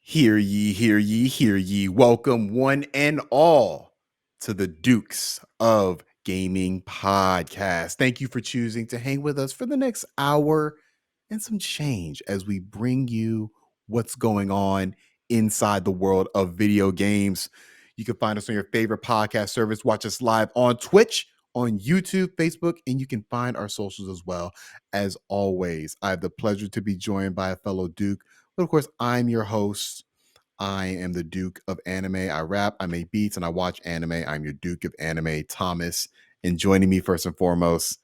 Hear ye, hear ye, hear ye. Welcome, one and all, to the Dukes of Gaming podcast. Thank you for choosing to hang with us for the next hour and some change as we bring you what's going on inside the world of video games. You can find us on your favorite podcast service. Watch us live on Twitch, on YouTube, Facebook, and you can find our socials as well. As always, I have the pleasure to be joined by a fellow Duke. But of course, I'm your host. I am the Duke of Anime. I rap, I make beats, and I watch anime. I'm your Duke of Anime, Thomas. And joining me first and foremost,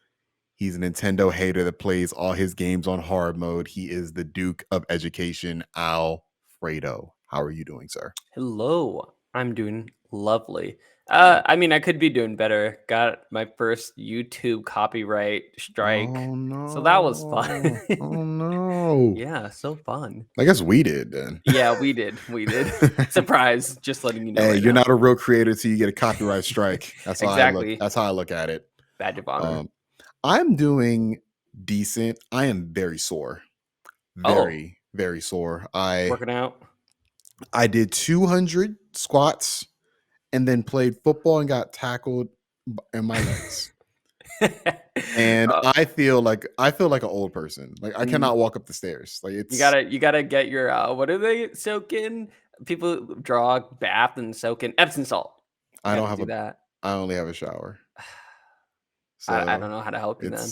he's a Nintendo hater that plays all his games on hard mode. He is the Duke of Education, Alfredo. How are you doing, sir? Hello, I'm doing lovely. I could be doing better. Got my first YouTube copyright strike. Oh So that was fun. no. Oh no. Yeah, so fun. I guess we did then. Yeah, we did. Surprise, just letting you know. Hey, right you're now. not a real creator till you get a copyright strike. That's how I look. Exactly. That's how I look at it. Badge of honor. I'm doing decent. I am very sore. Very, very sore. Working out. I did 200 squats and then played football and got tackled in my legs. And I feel like an old person. Like I cannot walk up the stairs. Like it's you gotta get your what do they soak in? People draw bath and soak in Epsom salt. I don't have do that. I only have a shower. So I don't know how to help you then.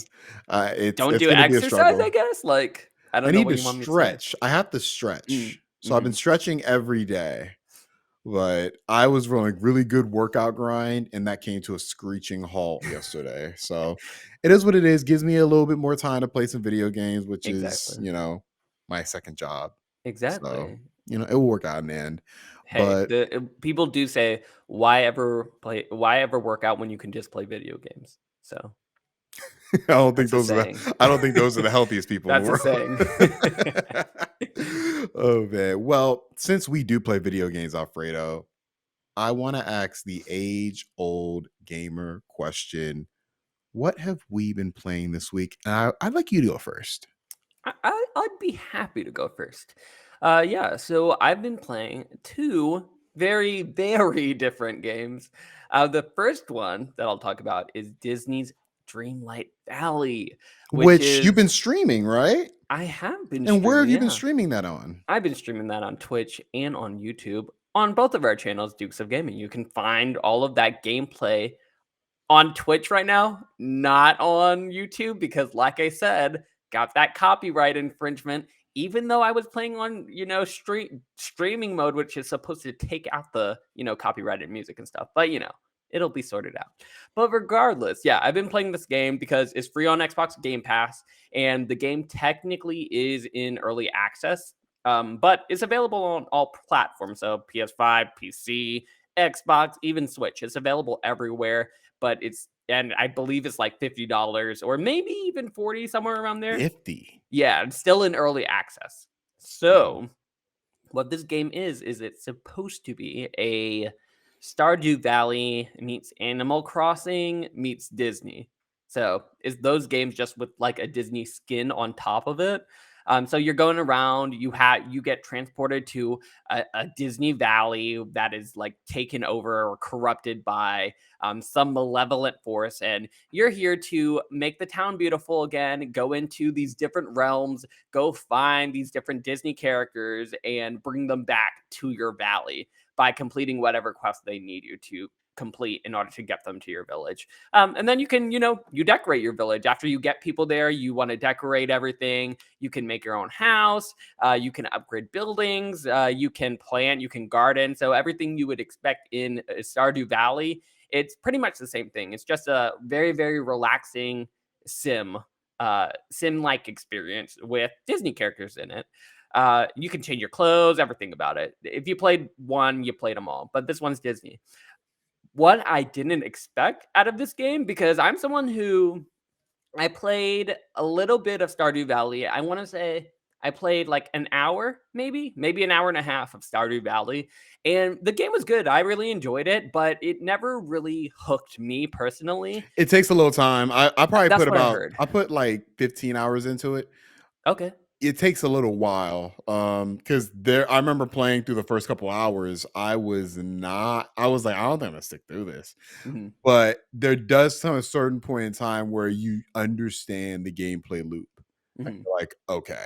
Don't it's do gonna be a exercise, struggle. I guess. Like I don't I know need what to you want me to stretch. I have to stretch. say. So I've been stretching every day. But I was running a really good workout grind, and that came to a screeching halt yesterday. So it is what it is. Gives me a little bit more time to play some video games, which is, my second job. Exactly. So, it will work out in the end. Hey, But people do say, why ever work out when you can just play video games? So I don't think that's a those are saying. I don't think those are the healthiest people in the That's a world. Oh man. Well, since we do play video games, Alfredo, I want to ask the age-old gamer question. What have we been playing this week? And I'd like you to go first. I'd be happy to go first. So I've been playing two very, very different games. The first one that I'll talk about is Disney's Dreamlight Valley, Which you've been streaming, right? I have been And where have you been yeah. streaming that on? I've been streaming that on Twitch and on YouTube on both of our channels, Dukes of Gaming. You can find all of that gameplay on Twitch right now, not on YouTube, because like I said, got that copyright infringement. Even though I was playing on, streaming mode, which is supposed to take out the, copyrighted music and stuff. But it'll be sorted out. But regardless, yeah, I've been playing this game because it's free on Xbox Game Pass, and the game technically is in early access. But it's available on all platforms, so PS5, PC, Xbox, even Switch. It's available everywhere, but and I believe it's like $50 or maybe even 40, somewhere around there. 50. Yeah, it's still in early access. So what this game is it's supposed to be a Stardew Valley meets Animal Crossing meets Disney. So is those games just with like a Disney skin on top of it? So you're going around, you get transported to a Disney Valley that is like taken over or corrupted by some malevolent force, and you're here to make the town beautiful again, go into these different realms, go find these different Disney characters and bring them back to your valley by completing whatever quest they need you to complete in order to get them to your village. And then you can, you decorate your village. After you get people there, you want to decorate everything. You can make your own house. You can upgrade buildings. You can plant, you can garden. So everything you would expect in Stardew Valley, it's pretty much the same thing. It's just a very, very relaxing sim-like experience with Disney characters in it. You can change your clothes, everything about it. If you played one, you played them all. But this one's Disney. What I didn't expect out of this game, because I'm someone who I played a little bit of Stardew Valley. I want to say I played like an hour, maybe an hour and a half of Stardew Valley. And the game was good. I really enjoyed it, but it never really hooked me personally. It takes a little time. I probably That's put what I heard. I put like 15 hours into it. Okay. it takes a little while, because there I remember playing through the first couple hours, I was like, "I don't think I'm gonna stick through this." Mhm, But there does come a certain point in time where you understand the gameplay loop, and mhm. you're like, "Okay."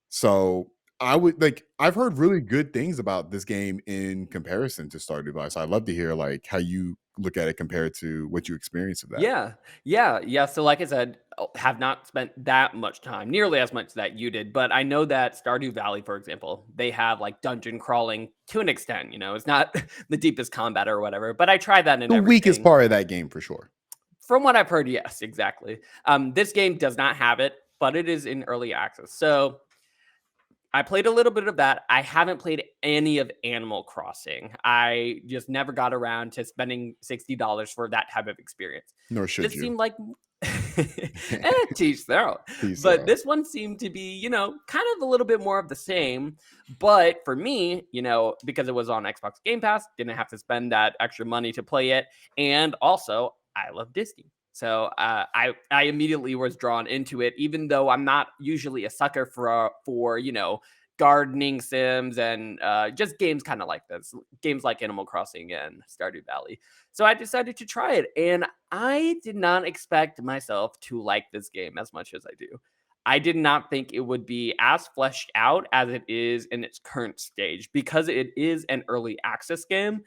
So, I would like I've heard really good things about this game in comparison to Stardew Valley, so I'd love to hear, like, how you look at it compared to what you experienced of that. Yeah, yeah. So, like I said, have not spent that much time, nearly as much that you did. But I know that Stardew Valley, for example, they have like dungeon crawling to an extent. It's not the deepest combat or whatever. But I tried that and The weakest everything. part of that game for sure. From what I've heard, yes, exactly. This game does not have it, but it is in early access. So I played a little bit of that. I haven't played any of Animal Crossing. I just never got around to spending $60 for that type of experience. Nor should This you. seemed like teach their own. Peace But out. this one seemed to be, kind of a little bit more of the same. But for me, because it was on Xbox Game Pass, didn't have to spend that extra money to play it. And also, I love Disney. So I immediately was drawn into it, even though I'm not usually a sucker for gardening sims and just games kind of like this, games like Animal Crossing and Stardew Valley. So I decided to try it, and I did not expect myself to like this game as much as I do. I did not think it would be as fleshed out as it is in its current stage because it is an early access game,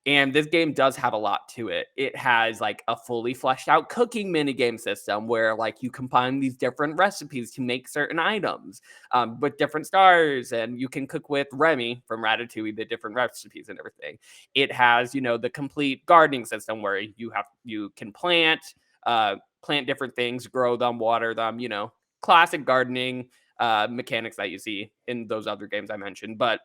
and this game does have a lot to it. It has like a fully fleshed out cooking mini game system where like you combine these different recipes to make certain items with different stars, and you can cook with Remy from Ratatouille, the different recipes and everything. It has, the complete gardening system where you can plant different things, grow them, water them, classic gardening mechanics that you see in those other games I mentioned. But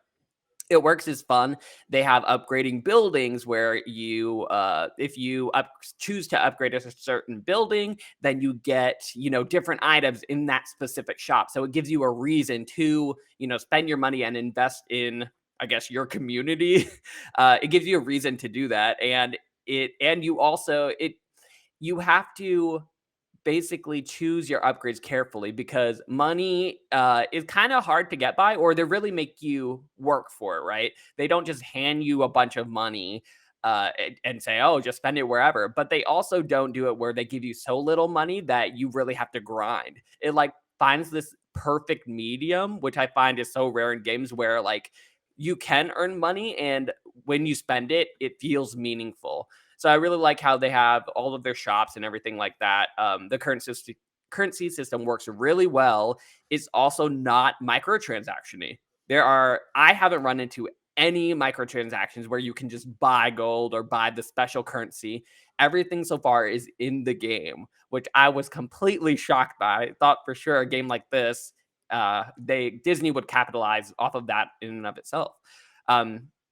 it works as fun. They have upgrading buildings where if you choose to upgrade a certain building, then you get different items in that specific shop. So it gives you a reason to spend your money and invest in, I guess, your community. It gives you a reason to do that, and you have to basically choose your upgrades carefully because money is kind of hard to get by, or they really make you work for it, right? They don't just hand you a bunch of money and say, oh, just spend it wherever. But they also don't do it where they give you so little money that you really have to grind. It like finds this perfect medium, which I find is so rare in games where like you can earn money and when you spend it, it feels meaningful. So I really like how they have all of their shops and everything like that. The currency system works really well. It's also not microtransactiony. I haven't run into any microtransactions where you can just buy gold or buy the special currency. Everything so far is in the game, which I was completely shocked by. I thought for sure a game like this, Disney would capitalize off of that in and of itself.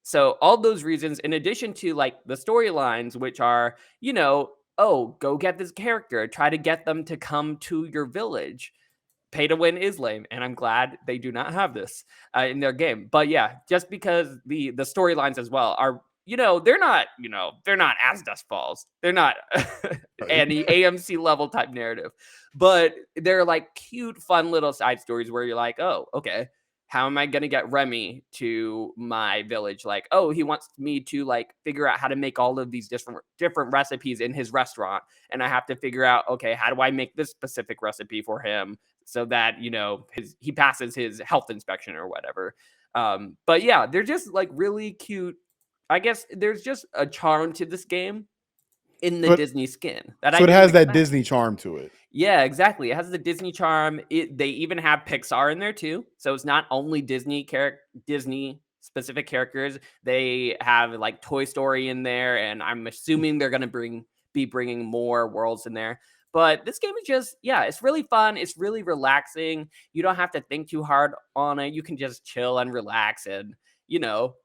So all those reasons, in addition to like the storylines, which are, oh, go get this character, try to get them to come to your village. Pay to win is lame, and I'm glad they do not have this in their game. But yeah, just because the storylines as well are, they're not as Dust Falls. They're not Right? any AMC level type narrative, but they're like cute, fun little side stories where you're like, oh, okay, how am I gonna get Remy to my village? Like, oh, he wants me to like figure out how to make all of these different recipes in his restaurant, and I have to figure out, okay, how do I make this specific recipe for him so that he passes his health inspection or whatever. But yeah, they're just like really cute. I guess there's just a charm to this game in the So it Disney skin that I so it didn't has that expect. Disney charm to it. Yeah, exactly. It has the Disney charm. They even have Pixar in there too, so it's not only Disney specific characters. They have like Toy Story in there, and I'm assuming they're gonna be bringing more worlds in there. But this game is just, yeah, it's really fun. It's really relaxing. You don't have to think too hard on it. You can just chill and relax, and you know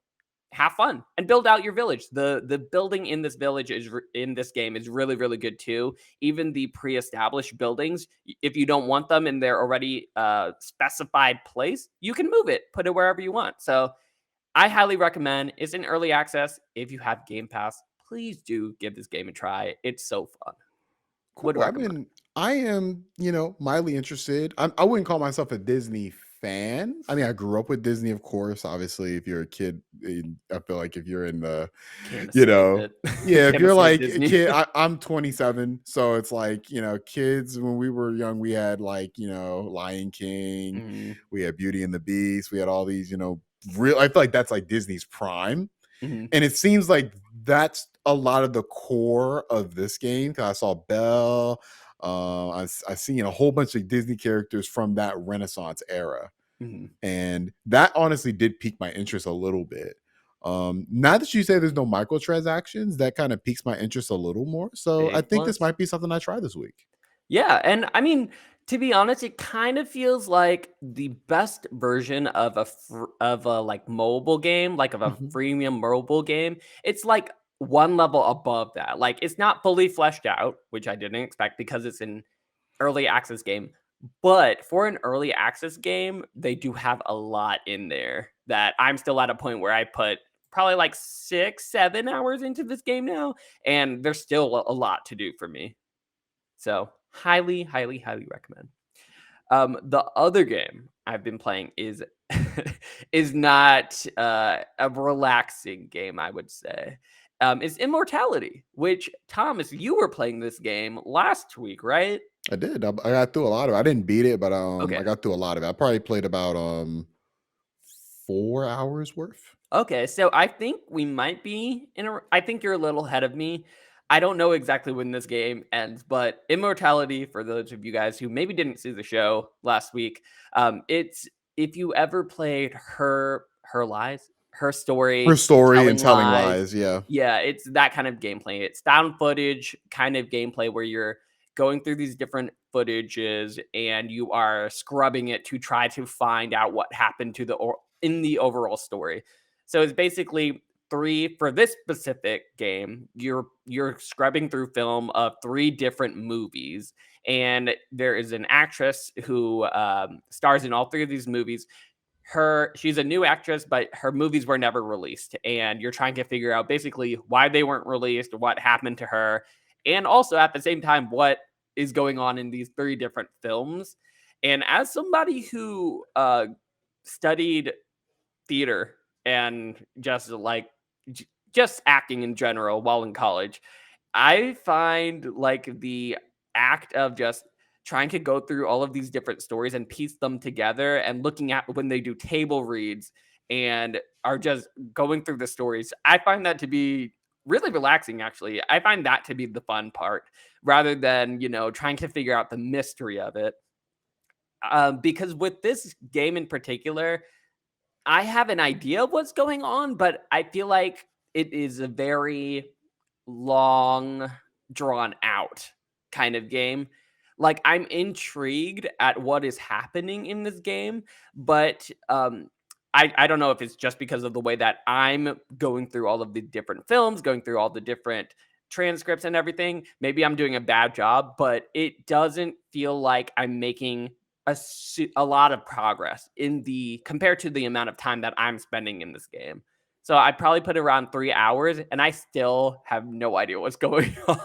have fun and build out your village. The building in this village in this game is really really good too. Even the pre-established buildings, if you don't want them in their already specified place, you can move it, put it wherever you want. So I highly recommend. It's in early access. If you have Game Pass, please do give this game a try. It's so fun. Would Cool. recommend. I am, mildly interested. I wouldn't call myself a Disney fan. I mean, I grew up with Disney, of course. Obviously, if you're a kid, I feel like if you're in the, Can't you escape know, it. yeah, if Can't you're escape like a Disney. kid, I'm 27, so it's like kids when we were young, we had like Lion King, Mhm, we had Beauty and the Beast, we had all these real. I feel like that's like Disney's prime. mhm, And it seems like that's a lot of the core of this game. Cause I saw Belle. I seen a whole bunch of Disney characters from that Renaissance era. mhm. And that honestly did pique my interest a little bit. Now that you say there's no microtransactions, that kind of piques my interest a little more. So I Big think this plus. might be something I try this week. Yeah, and I mean, to be honest, it kind of feels like the best version of a like mobile game, like of a Mhm. freemium mobile game. It's like one level above that. Like it's not fully fleshed out, which I didn't expect because it's an early access game. But for an early access game, they do have a lot in there that I'm still at a point where I put probably like 6, 7 hours into this game now, and there's still a lot to do for me. So highly, highly, highly recommend. The other game I've been playing is is not a relaxing game, I would say. Is Immortality, which Thomas, you were playing this game last week, right? I did. I got through a lot of it. I didn't beat it, but I Okay. got through a lot of it. I probably played about 4 hours worth. Okay, so I think we might be in a. I think you're a little ahead of me. I don't know exactly when this game ends, but Immortality, for those of you guys who maybe didn't see the show last week, it's if you ever played her lies, her Her story, story and telling telling lies. lies, yeah. Yeah, it's that kind of gameplay. It's found footage kind of gameplay where you're going through these different footages and you are scrubbing it to try to find out what happened to the in the overall story. So it's basically three for this specific game. You're scrubbing through film of three different movies, and there is an actress who stars in all three of these movies. She's a new actress, but her movies were never released, and you're trying to figure out basically why they weren't released, what happened to her, and also at the same time what is going on in these three different films. And as somebody who studied theater and just like just acting in general while in college, I find like the act of just trying to go through all of these different stories and piece them together and looking at when they do table reads and are just going through the stories. I find that to be really relaxing actually. I find that to be the fun part rather than, trying to figure out the mystery of it. Because with this game in particular, I have an idea of what's going on, but I feel like it is a very long, drawn out kind of game. Like I'm intrigued at what is happening in this game, but I don't know if it's just because of the way that I'm going through all of the different films, going through all the different transcripts and everything. Maybe I'm doing a bad job, but it doesn't feel like I'm making a lot of progress in the compared to the amount of time that I'm spending in this game. So I probably put around 3 hours and I still have no idea what's going on.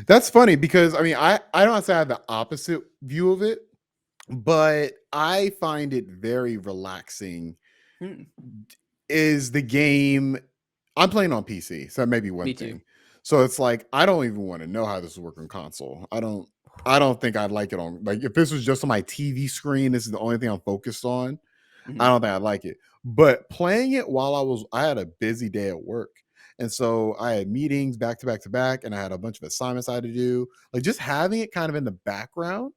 That's funny because I mean I don't say I have the opposite view of it, but I find it very relaxing. Hmm, Is the game I'm playing on PC, so that may be one me too. thing. So it's like I don't even want to know how this works on console. I don't think I'd like it on like if this was just on my TV screen, this is the only thing I'm focused on. I Mhm, don't think I'd like it. But playing it while I had a busy day at work. And so I had meetings back to back to back, and I had a bunch of assignments I had to do. Like just having it kind of in the background,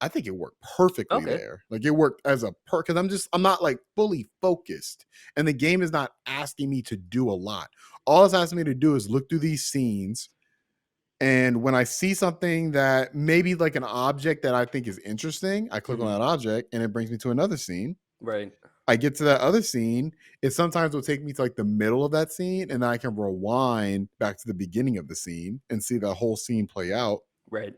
I think it worked perfectly okay, there. Like it worked as a perk because I'm not like fully focused. And the game is not asking me to do a lot. All it's asking me to do is look through these scenes. And when I see something that maybe like an object that I think is interesting, I click on mhm, that object and it brings me to another scene. right, I get to that other scene, it sometimes will take me to like the middle of that scene, and then I can rewind back to the beginning of the scene and see the whole scene play out, right,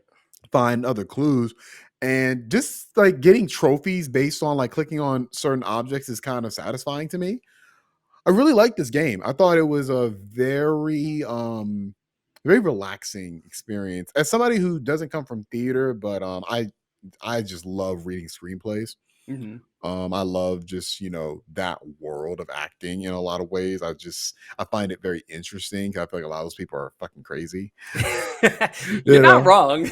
find other clues. And just like getting trophies based on like clicking on certain objects is kind of satisfying to me. I really like this game. I thought it was a very very relaxing experience. As somebody who doesn't come from theater, but I just love reading screenplays. Mhm. I love just, that world of acting in a lot of ways. I find it very interesting. I feel like a lot of those people are fucking crazy. You're You not know, wrong.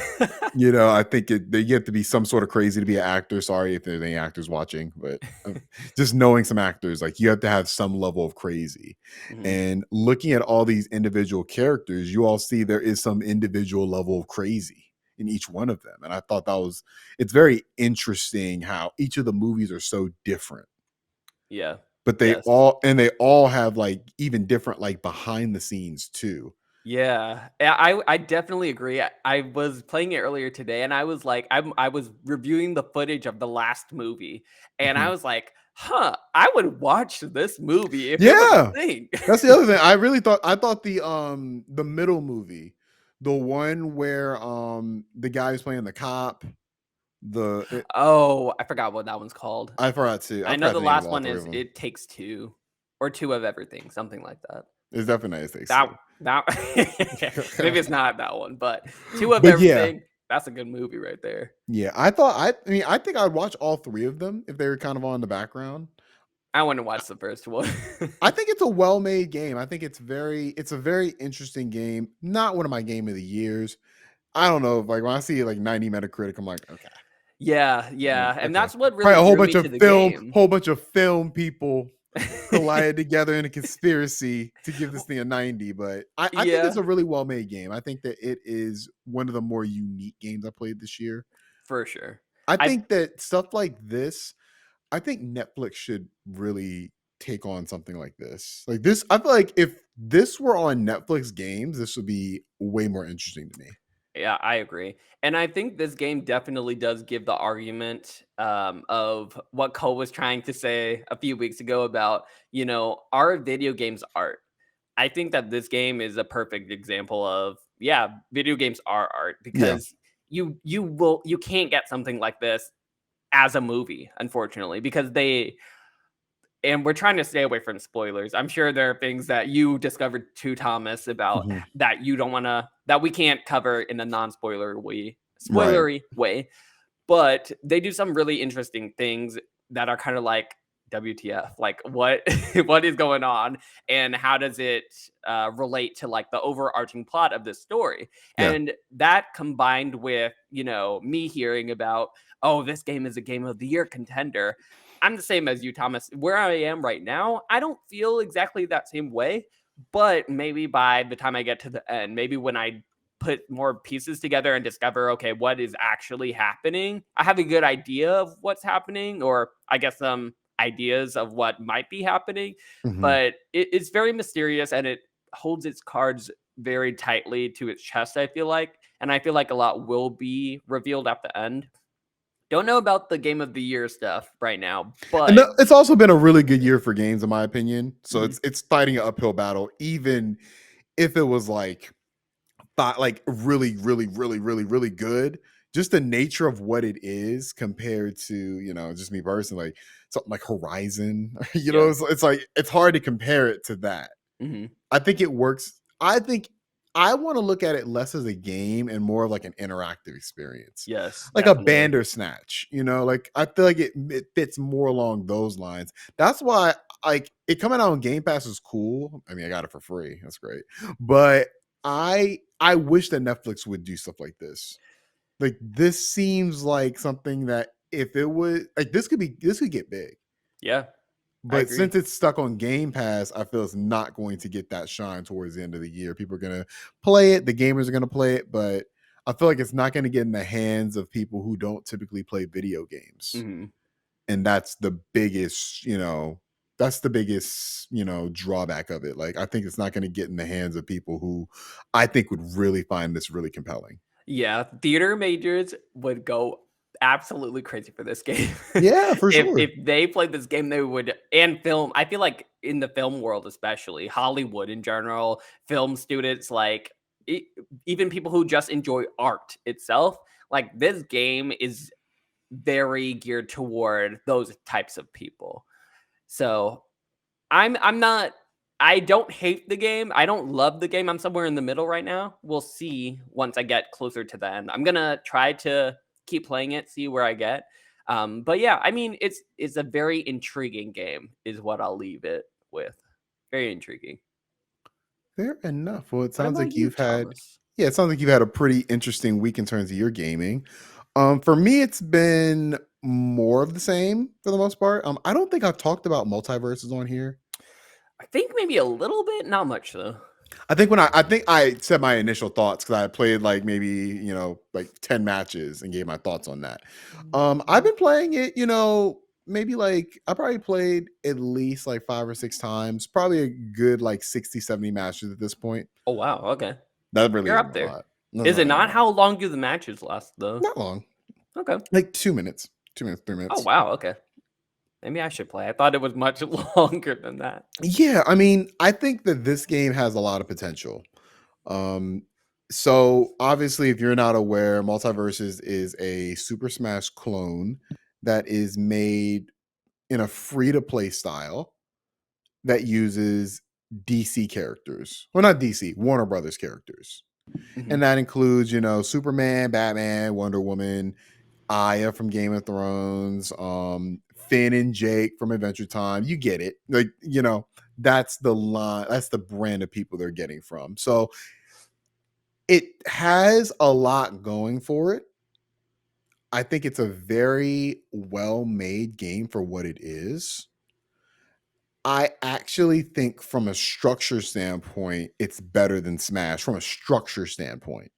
I think you have to be some sort of crazy to be an actor. Sorry if there's any actors watching, but just knowing some actors, like you have to have some level of crazy. Mhm. And looking at all these individual characters, you all see there is some individual level of crazy in each one of them. And I thought it's very interesting how each of the movies are so different, Yeah. but Yes. they all have like even different like behind the scenes too. Yeah. I definitely agree. I was playing it earlier today, and I was like, I was reviewing the footage of the last movie, and I Mhm. was like, "Huh, I would watch this movie if it was a Yeah. thing." That's the other thing. I thought the middle movie, the one where the guy who's playing the cop, Oh, I forgot what that one's called. I forgot to I I know forgot the the name of last all one three of is them. It Takes Two, or Two of Everything, something like that. It's definitely United States That too. that maybe it's not that one, but Two of But yeah, Everything, that's a good movie right there. yeah. I think I'd watch all three of them if they were kind of on the background. I wanna watch the first one. I think it's a well-made game. I think it's a very interesting game. Not one of my game of the years. I don't know. Like when I see like 90 Metacritic, I'm like, okay. Yeah, I'm like, yeah, and okay. that's what really Probably drew me to the game. whole bunch of film people collided together in a conspiracy to give this thing a 90. But I think it's Yeah, a really well-made game. I think that it is one of the more unique games I played this year. for sure. I I think that stuff like this, I think Netflix should really take on something like this. Like this, I feel like if this were on Netflix games, this would be way more interesting to me. Yeah, I agree. And I think this game definitely does give the argument of what Cole was trying to say a few weeks ago about, are video games art? I think that this game is a perfect example of, yeah, video games are art Yeah. because you can't get something like this as a movie, unfortunately, because they and we're trying to stay away from spoilers. I'm sure there are things that you discovered too, Thomas, about Mhm. that you don't want to that we can't cover in a Right. spoilery way. But they do some really interesting things that are kind of like WTF, like what what is going on, and how does it relate to like the overarching plot of this story? Yeah. And that combined with me hearing about, oh, this game is a game of the year contender. I'm the same as you, Thomas. Where I am right now, I don't feel exactly that same way. But maybe by the time I get to the end, maybe when I put more pieces together and discover, okay, what is actually happening, I have a good idea of what's happening, or I guess some ideas of what might be happening. Mhm. But it's very mysterious, and it holds its cards very tightly to its chest, I feel like. And I feel like a lot will be revealed at the end. Don't know about the game of the year stuff right now, And but it's also been a really good year for games, in my opinion. So mhm, it's fighting an uphill battle, even if it was like really, really, really, really, really good. Just the nature of what it is compared to just me personally, like something like Horizon. yeah, It's like it's hard to compare it to that. mhm, I think it works. I think I want to look at it less as a game and more of like an interactive experience, yes, like a definitely, Bandersnatch. Like I feel like it fits more along those lines. That's why like it coming out on Game Pass is cool. I mean, I got it for free. That's great. But I wish that Netflix would do stuff like this. Like this seems like something that if it would like this could get big. yeah, I But agree. since it's stuck on Game Pass, I feel it's not going to get that shine towards the end of the year. People are going to play it, the gamers are going to play it, but I feel like it's not going to get in the hands of people who don't typically play video games. Mhm. And that's the biggest, drawback of it. Like I think it's not going to get in the hands of people who I think would really find this really compelling. Yeah, theater majors would go absolutely crazy for this game. Yeah, for If sure. they played this game, they would, and film, I feel like in the film world especially, Hollywood in general, film students, like, e even people who just enjoy art itself, like, this game is very geared toward those types of people. So, I'm not I don't hate the game. I don't love the game. I'm somewhere in the middle right now. We'll see once I get closer to the end. I'm gonna try to keep playing it, see where I get. But yeah, I mean, it's a very intriguing game, is what I'll leave it with. Very intriguing. Fair enough. Well, it What sounds about like you, you've had, Thomas? yeah, it sounds like you've had a pretty interesting week in terms of your gaming. For me, it's been more of the same for the most part. I don't think I've talked about multiverses on here. I think maybe a little bit, not much though. I think I said my initial thoughts because I played like maybe like 10 matches and gave my thoughts on that. I've been playing it, maybe like I probably played at least like 5 or 6 times, probably a good like 60, 70 matches at this point. Oh wow, okay. That really You're isn't up a there. lot. That's Is it not even a not? lot. How long do the matches last though? Not long. Okay. Like 2 minutes. 2 minutes, three Oh minutes. wow, okay. Maybe I should play. I thought it was much longer than that. Yeah, I mean, I think that this game has a lot of potential. Um, so obviously, if you're not aware, MultiVersus is a Super Smash clone that is made in a free-to-play style that uses DC characters. Well, not DC, Warner Brothers characters. Mhm. And that includes, Superman, Batman, Wonder Woman, Aya from Game of Thrones, Finn and Jake from Adventure Time. You get it. Like, that's the line, that's the brand of people they're getting from. So it has a lot going for it. I think it's a very well-made game for what it is. I actually think from a structure standpoint, it's better than Smash from a structure standpoint.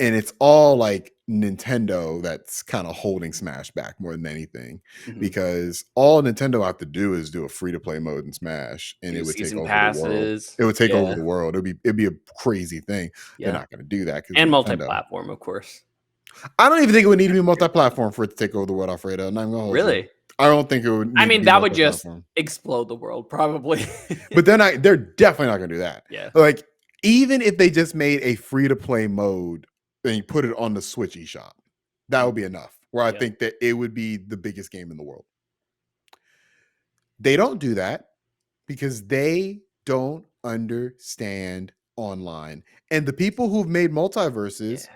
And it's all like Nintendo that's kind of holding Smash back more than anything, Mhm. because all Nintendo have to do is do a free to play mode in Smash, and it Do would take season over the world. passes. It would take over Yeah, the world. It'd be a crazy thing. They're yeah. not going to do that because And Nintendo. multi-platform, of course. I don't even think it would need to be That's true. multi-platform for it to take over the world, Alfredo. I'm not even gonna hold you. Really? I don't think it would I need to mean, be that would just multi-platform. explode the world, probably. But they're definitely not gonna do that. Yeah. Like, even if they just made a free-to-play mode and you put it on the Switch eShop, that would be Mhm. enough. Where I Yeah. think that it would be the biggest game in the world. They don't do that because they don't understand online. And the people who've made Yeah. multiverses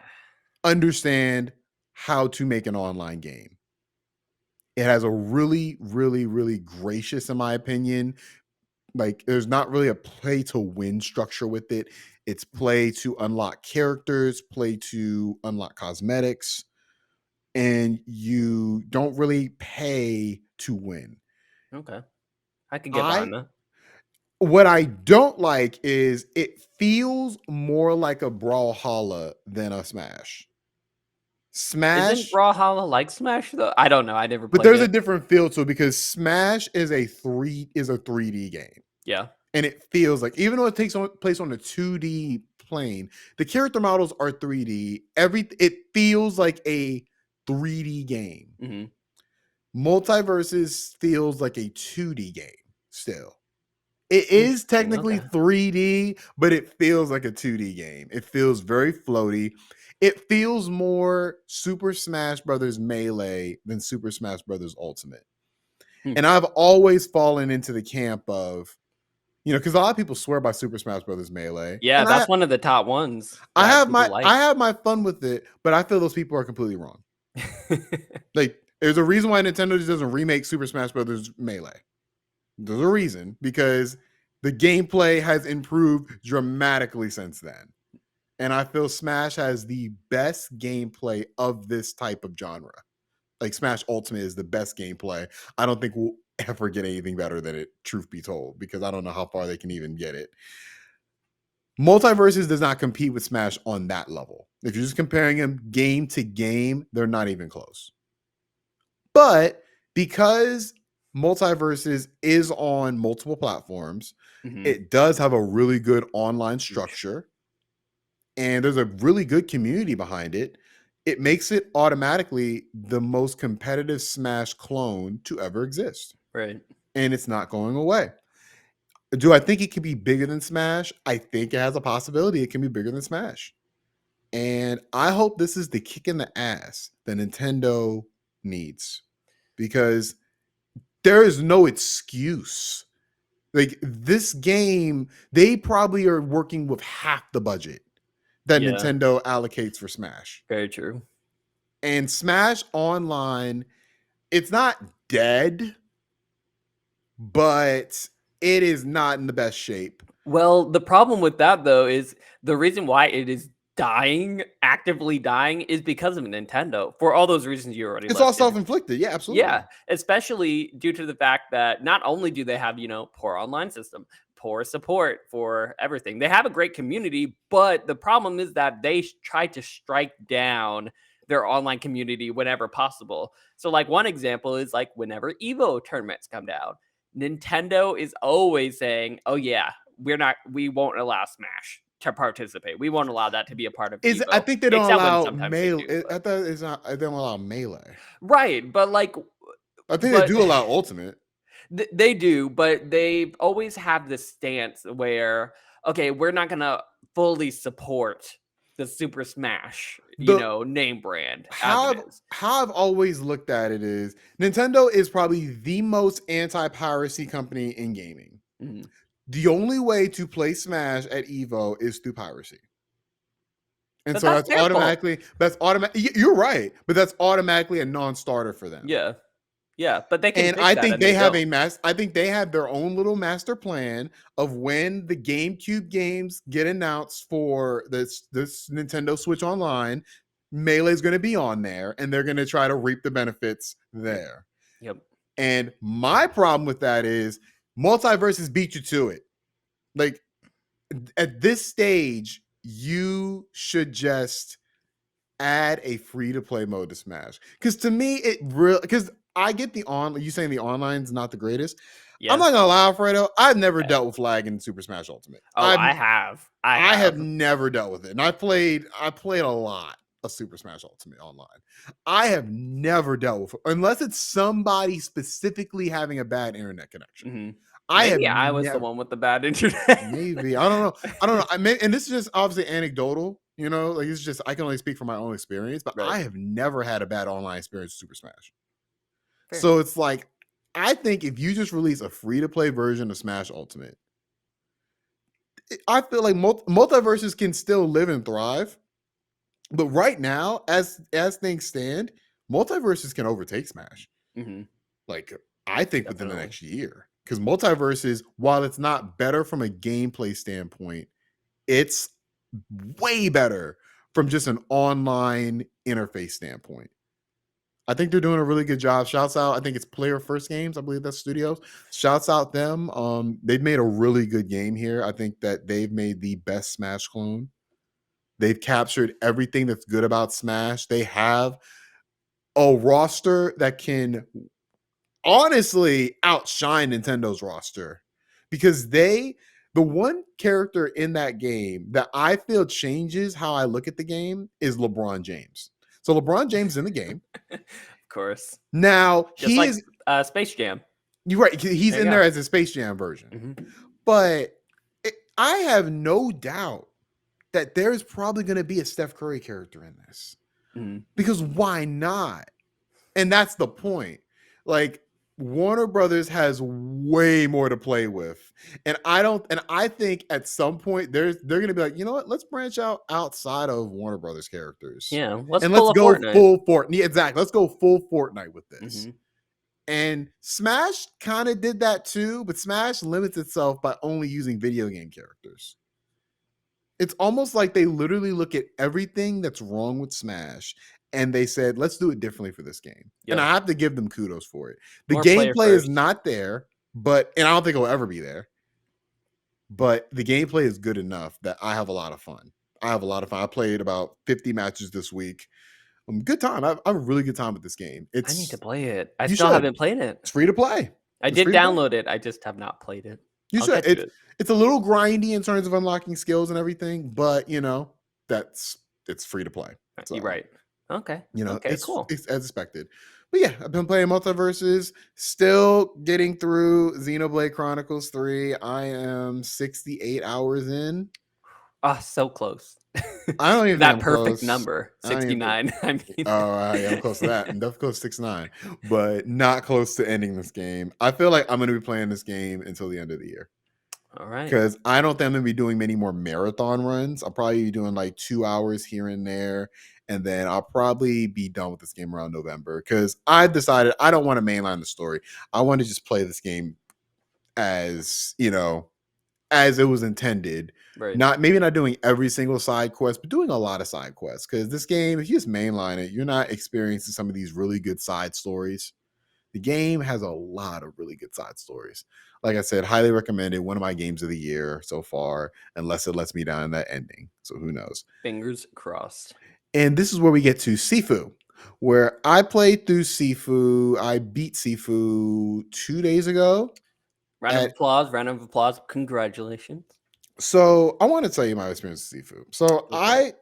understand how to make an online game. It has a really, really, really gracious, in my opinion. Like, there's not really a play to win structure with it. It's play to unlock characters, play to unlock cosmetics, and you don't really pay to win. Okay. I could get I behind that. What I don't like is it feels more like a Brawlhalla than a Smash. Isn't Smash, Brawlhalla like Smash though? I don't know. I never but played there's a it. different feel to it because Smash is a 3D game. Yeah. And it feels like, even though it takes place on a 2D plane, the character models are 3D. It feels like a 3D game. Mhm. Multiverses feels like a 2D game still. It is Interesting. technically Okay. 3D, but it feels like a 2D game. It feels very floaty. It feels more Super Smash Brothers Melee than Super Smash Brothers Ultimate. Hmm. And I've always fallen into the camp of, because a lot of people swear by Super Smash Brothers Melee, Yeah, and that's one of the top ones I that have people my like. I have my fun with it, but I feel those people are completely wrong. Like, there's a reason why Nintendo just doesn't remake Super Smash Brothers Melee. There's a reason, because the gameplay has improved dramatically since then. And I feel Smash has the best gameplay of this type of genre. Like, Smash Ultimate is the best gameplay. I don't think we'll ever get anything better than it, truth be told, because I don't know how far they can even get it. Multiverses does not compete with Smash on that level. If you're just comparing them game to game, they're not even close. But because Multiverses is on multiple platforms, Mhm. it does have a really good online structure, and there's a really good community behind it. It makes it automatically the most competitive Smash clone to ever exist. Right. And it's not going away. Do I think it can be bigger than Smash? I think it has a possibility it can be bigger than Smash. And I hope this is the kick in the ass that Nintendo needs, because there is no excuse Like this game, they probably are working with half the budget that Yeah. Nintendo allocates for Smash. Very true. And Smash Online, it's not dead, but it is not in the best shape. Well, the problem with that though is the reason why it is dying, actively dying, is because of Nintendo. For all those reasons you already It's all listed. self-inflicted. Yeah, absolutely. Yeah, especially due to the fact that not only do they have, poor online system, poor support for everything. They have a great community, but the problem is that they try to strike down their online community whenever possible. So like one example is like whenever Evo tournaments come down, Nintendo is always saying, "Oh yeah, we won't allow Smash to participate. We won't allow that to be a part of I Evo." think they don't Except when allow sometimes they do. melee. I thought it's not. They don't allow melee. Right, but like I think they but do allow ultimate. They do, but they always have this stance where, okay, we're not gonna fully support the Super Smash, The name brand as how it I've is. how I've always looked at it is Nintendo is probably the most anti-piracy company in gaming. Mhm. The only way to play Smash at Evo is through piracy. And But so that's their fault. that's automatic. You're right, but that's automatically a non-starter for them. Yeah. Yeah, but they can And fix I that think and they they have don't. I think they have their own little master plan of when the GameCube games get announced for this Nintendo Switch Online, Melee is going to be on there and they're going to try to reap the benefits Yep. there. Yep. And my problem with that is MultiVersus beat you to it. Like at this stage, you should just add a free to play mode to Smash. Because to me, it really because I get you saying the online's not the greatest. I'm Yeah. not gonna lie, Alfredo. I've never Okay. dealt with lag in Super Smash Ultimate. Oh, I have. I I have have. never dealt with it, and I played a lot of Super Smash Ultimate online. I have never dealt with it unless it's somebody specifically having a bad internet connection. Mhm. I have Maybe I was the never. one with the bad internet. Maybe I don't know. I don't know. And this is just obviously anecdotal. Like it's just I can only speak from my own experience, but Right. I have never had a bad online experience with Super Smash. Fair. So it's like I think if you just release a free to play version of Smash Ultimate, I feel like multiverses can still live and thrive. But right now, as things stand, multiverses can overtake Smash. Mhm. Like I think within the Definitely. next year, because multiverses, while it's not better from a gameplay standpoint, it's way better from just an online interface standpoint. I think they're doing a really good job. Shouts out, I think it's Player First Games, I believe that's studios. Shouts out them. They've made a really good game here. I think that they've made the best Smash clone. They've captured everything that's good about Smash. They have a roster that can honestly outshine Nintendo's roster because the one character in that game that I feel changes how I look at the game is LeBron James. So LeBron James in the game. Of course. Now Just he like is Space Jam. you're right. He's There you in go. there as a Space Jam version. Mhm. But I have no doubt that there's probably going to be a Steph Curry character in this. Mhm. Because why not? And that's the point. Like Warner Brothers has way more to play with. And I think at some point they're gonna be like, you know what, let's branch out outside of Warner Brothers characters. Yeah, let's And pull let's a go Fortnite. full Fortnite. Yeah, exactly. Let's go full Fortnite with this. Mhm. And Smash kind of did that too, but Smash limits itself by only using video game characters. It's almost like they literally look at everything that's wrong with Smash and they said, let's do it differently for this game. And Yeah. I have to give them kudos for it. The More player gameplay is first. not there, and I don't think it'll ever be there, but the gameplay is good enough that I have a lot of fun. I played about 50 matches this week. Good time. I have a really good time with this game. I need to It's play it. I You still should. haven't played it. It's free to play. I It's did free to play. download it. I just have not played it. You I'll should. get to it. It's a little grindy in terms of unlocking skills and everything, but it's free to play. So You're right. Okay. Okay, it's cool. as expected. But yeah, I've been playing MultiVersus, still getting through Xenoblade Chronicles 3. I am 68 hours in. Ah, so close. I don't even think That I'm perfect close. number, I don't even think. 69. I mean, Yeah, I'm close to that. I'm definitely close to 6-9, but not close to ending this game. I feel like I'm going to be playing this game until the end of the year all right. because I don't think I'm going to be doing many more marathon runs. I'll probably be doing like 2 hours here and there, and then I'll probably be done with this game around November because I decided I don't want to mainline the story. I want to just play this game as as it was intended. Right. Not doing every single side quest, but doing a lot of side quests. Because this game, if you just mainline it, you're not experiencing some of these really good side stories. The game has a lot of really good side stories. Like I said, highly recommended. One of my games of the year so far, unless it lets me down in that ending. So who knows? Fingers crossed. And this is where we get to Sifu, where I played through Sifu. I beat Sifu 2 days ago. Round of applause. Round of applause. Congratulations. So I want to tell you my experience with Sifu. So Okay.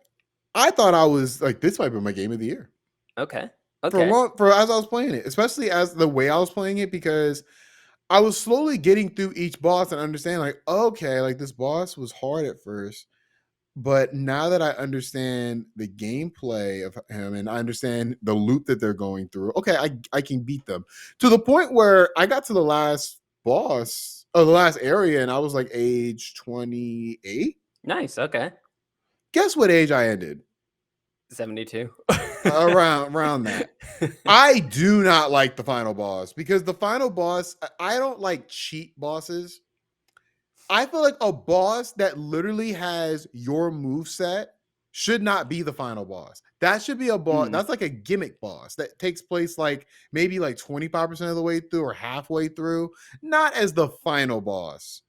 I thought I was like, this might be my game of the year Okay. for a Okay. long for as I was playing it, especially as the way I was playing it, because I was slowly getting through each boss and understand like, okay, like this boss was hard at first, but now that I understand the gameplay of him and I understand the loop that they're going through, okay, I can beat them to the point where I got to the last boss or the last area and I was like age 28. Nice. Okay. Guess what age I ended? 72. Around that. I do not like the final boss because the final boss, I don't like cheat bosses. I feel like a boss that literally has your move set should not be the final boss. That should be a boss. Hmm. That's like a gimmick boss that takes place like maybe like 25% of the way through or halfway through, not as the final boss.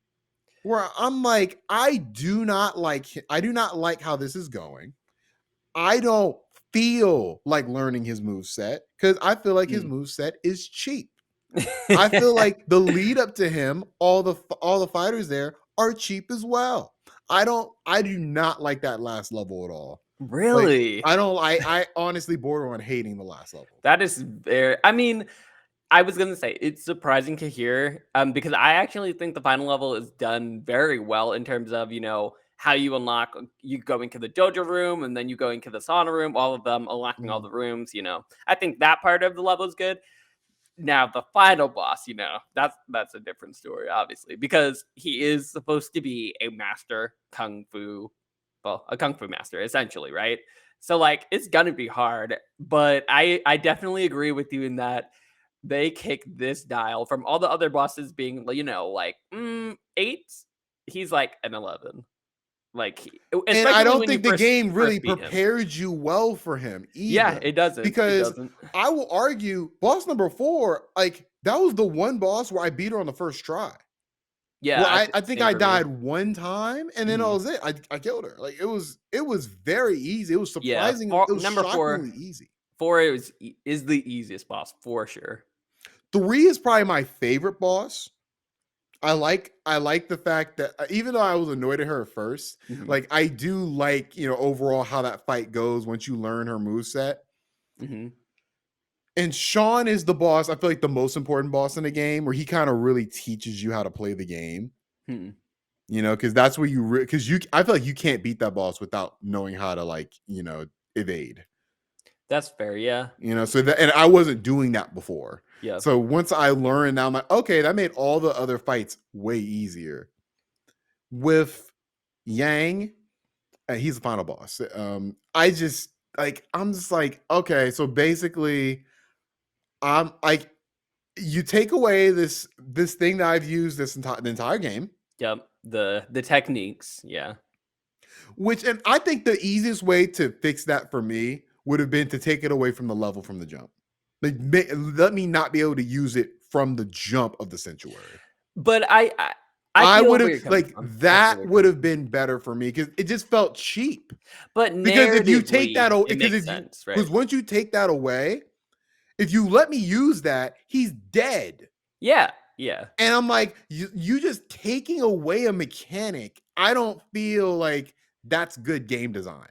Where I'm like, I do not like how this is going. I don't feel like learning his move set because I feel like his Hmm. move set is cheap. I feel like the lead up to him, all the fighters there are cheap as well. I do not like that last level at all. Like Really? I honestly border on hating the last level. That is very. I mean, I was gonna say it's surprising to hear, because I actually think the final level is done very well in terms of how you unlock. You go into the dojo room and then you go into the sauna room. All of them unlocking all Mm. the rooms. I think that part of the level is good. Now the final boss, that's a different story, obviously, because he is supposed to be a master kung fu, well, a kung fu master, essentially, right? So like it's gonna be hard, but I definitely agree with you in that they kick this dial from all the other bosses being, like 8. He's like an 11, like And I especially don't when you think the first game really first beat him. prepared you well for him Yeah, either. it doesn't. It Because doesn't. I will argue boss number 4, like that was the one boss where I beat her on the first try. Where Yeah, I think same I for me. died one time and then that Mhm. was it. I killed her. Like it was very easy. It was Yeah, surprising. It was number 4. shockingly easy. 4 is the easiest boss for sure. 3 is probably my favorite boss. I like the fact that even though I was annoyed at her at first, Mhm, like I do like, overall how that fight goes once you learn her moveset. mhm, And Sean is the boss, I feel like the most important boss in the game where he kind of really teaches you how to play the game. hmm. Because that's where because I feel like you can't beat that boss without knowing how to like, evade. That's fair, yeah. So that, and I wasn't doing that before. Yep, So once I learned, now I'm like, okay, that made all the other fights way easier. With Yang, he's the final boss. I'm just like, okay, so basically, I'm like, you take away this thing that I've used the entire game, yep, the techniques, yeah. and I think the easiest way to fix that for me would have been to take it away from the level from the jump. Like, let me not be able to use it from the jump of the sanctuary. But I I feel would where have you're coming like from. I feel where that you're would coming have from. been better for me because it just felt cheap. But Because if you take that, narratively, it because makes if you sense, right? because once you take that away, if you let me use that, he's dead. Yeah, yeah. And I'm like, you just taking away a mechanic. I don't feel like that's good game design.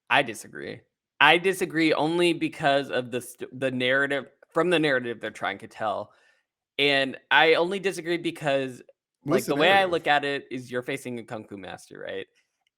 I disagree. I disagree only because of the narrative from the narrative they're trying to tell. And I only disagree because, What's like, the the way I narrative? look at it is you're facing a kung fu master, right?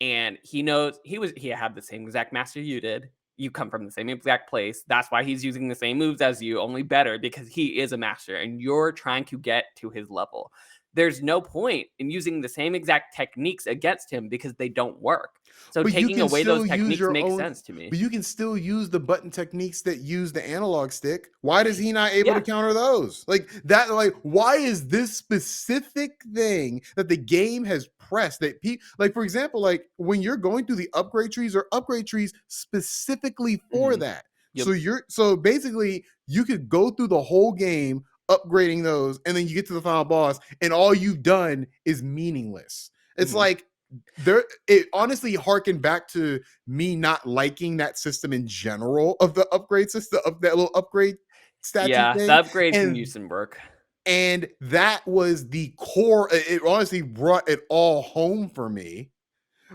and he knows he had the same exact master you did. You come from the same exact place. That's why he's using the same moves as you, only better because he is a master and you're trying to get to his level. There's no point in using the same exact techniques against him because they don't work. So But you taking can away those still use techniques your makes own, sense to me. but you can still use the button techniques that use the analog stick. Why does he not able to Yeah. counter those? Like that, like why is this specific thing that the game has pressed that people like, for example, like when you're going through the upgrade trees or upgrade trees specifically for Mhm. that. Yep. So basically you could go through the whole game upgrading those, and then you get to the final boss, and all you've done is meaningless. It's Mhm. like there it honestly harkened back to me not liking that system in general of the upgrade system of that little upgrade statue Yeah, the thing. upgrades can and use some work. and that was the core. It honestly brought it all home for me,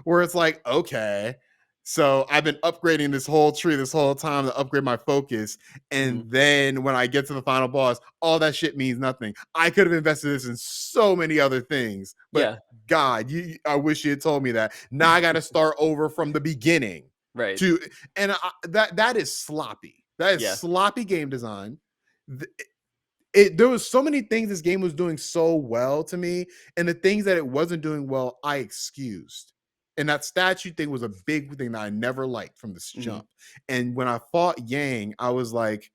where it's like, okay, so I've been upgrading this whole tree this whole time to upgrade my focus. And Mhm. then when I get to the final boss, all that shit means nothing. I could have invested this in so many other things, but Yeah. God, I wish you had told me that. Now I got to start over from the beginning Right. to, and that is sloppy. That is Yeah. sloppy game design. There was so many things this game was doing so well to me, and the things that it wasn't doing well, I excused. And that statue thing was a big thing that I never liked from this Mhm. jump. And when I fought Yang, I was like,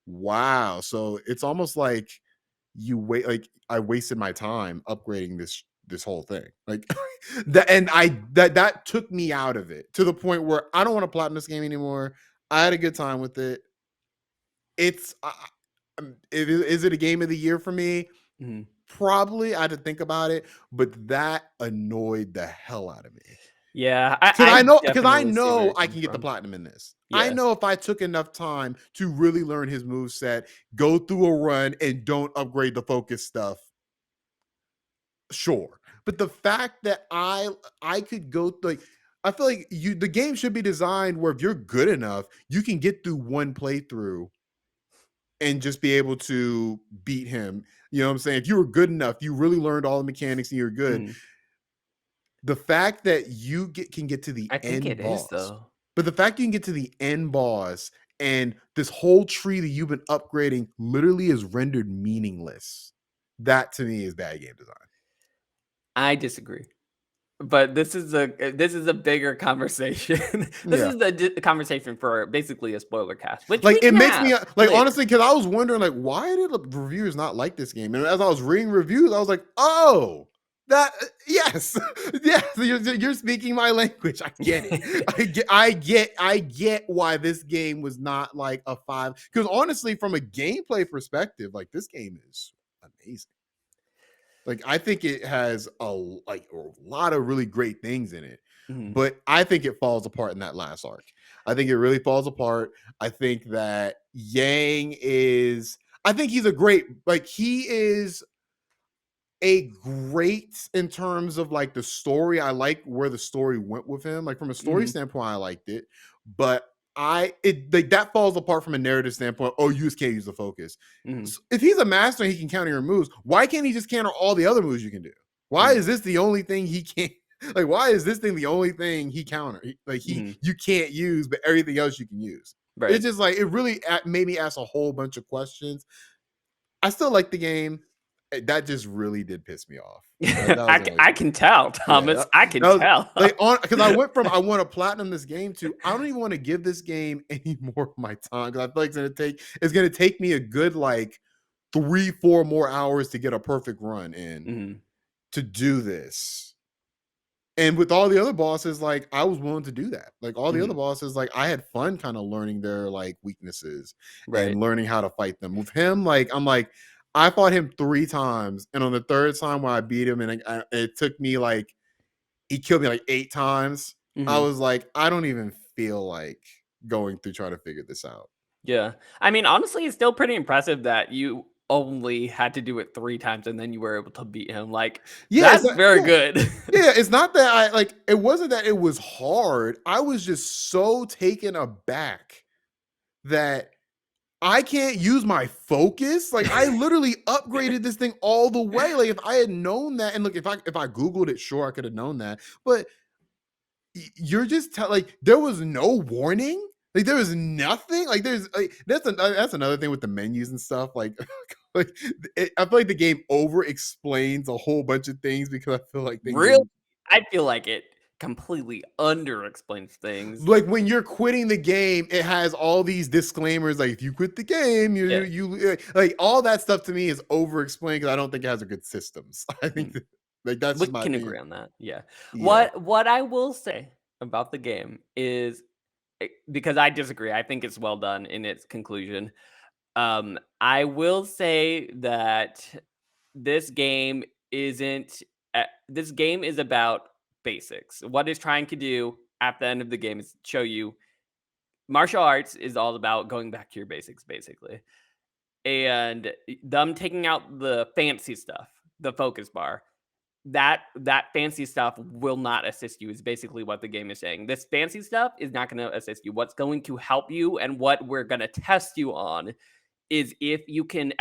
wow. So it's almost like like I wasted my time upgrading this whole thing. Like that, and that took me out of it to the point where I don't want to platinum this game anymore. I had a good time with it. It's is it a game of the year for me? Mhm. Probably. I had to think about it, but that annoyed the hell out of me. Yeah, Because I know, definitely see where you're I coming can get the from. platinum in this. I Yeah. know if I took enough time to really learn his move set, go through a run, and don't upgrade the focus stuff, sure. But the fact that I could go like, I feel like the game should be designed where if you're good enough, you can get through one playthrough and just be able to beat him. You know what I'm saying? If you were good enough, you really learned all the mechanics and you're good. Mhm. The fact that can get to the I think it end is, boss, though. but the fact you can get to the end boss and this whole tree that you've been upgrading literally is rendered meaningless. That to me is bad game design. I disagree. But this is a bigger conversation. This Yeah. is the conversation for basically a spoiler cast, which we Like it can makes me have like later. honestly, because I was wondering like why did the reviewers not like this game? And as I was reading reviews, I was like, oh, that yes, yes, you're speaking my language. I get it. I get why this game was not like a 5. Because honestly, from a gameplay perspective, like this game is amazing. Like I think it has a lot of really great things in it, Mhm. but I think it falls apart in that last arc. I think it really falls apart. I think that Yang is. I think he's a great. Like he is a great in terms of like the story. I like where the story went with him. Like from a story Mhm. standpoint, I liked it, but it like that falls apart from a narrative standpoint. Oh, you just can't use the focus. Mhm. If he's a master and he can counter your moves, why can't he just counter all the other moves you can do? Why Mhm. is this the only thing he can't? Like, why is this thing the only thing he counter? Like Mhm. you can't use, but everything else you can use. It's Right. just like it really made me ask a whole bunch of questions. I still like the game. That just really did piss me off. That was the only I thing. can tell, Yeah, Thomas. I can that was tell. like on because I went from I want to platinum this game to I don't even want to give this game any more of my time because I feel like it's gonna take me a good like 3-4 more hours to get a perfect run in Mhm. to do this. And with all the other bosses, like I was willing to do that. Like all the other Mhm. bosses, like I had fun kind of learning their like weaknesses Right. and learning how to fight them. With him, like I'm like, I fought him 3 times, and on the third time when I beat him, and it took me like he killed me like 8 times. I Mhm. was like, I don't even feel like going through trying to figure this out. Yeah. I mean, honestly, it's still pretty impressive that you only had to do it 3 times and then you were able to beat him. Like, Yeah, it's that's not, very yeah. good. Yeah, it's not that I like it wasn't that it was hard. I was just so taken aback that I can't use my focus. Like I literally upgraded this thing all the way. Like if I had known that, and look, if I googled it, sure I could have known that. But you're just like there was no warning. Like there was nothing. Like there's like that's another thing with the menus and stuff. Like like I feel like the game over explains a whole bunch of things because I feel like things Really, didn't I feel like it completely under explains things. like when you're quitting the game, it has all these disclaimers like if you quit the game, Yeah. like all that stuff to me is over explained because I don't think it has a good systems. I think Mhm. like that's We just my can opinion. agree on that. Yeah. Yeah. What I will say about the game is because I disagree. I think it's well done in its conclusion. I will say that this game isn't. This game is about basics. What it's trying to do at the end of the game is show you martial arts is all about going back to your basics, basically, and them taking out the fancy stuff, the focus bar. That fancy stuff will not assist you is basically what the game is saying. This fancy stuff is not going to assist you. What's going to help you and what we're going to test you on is if you can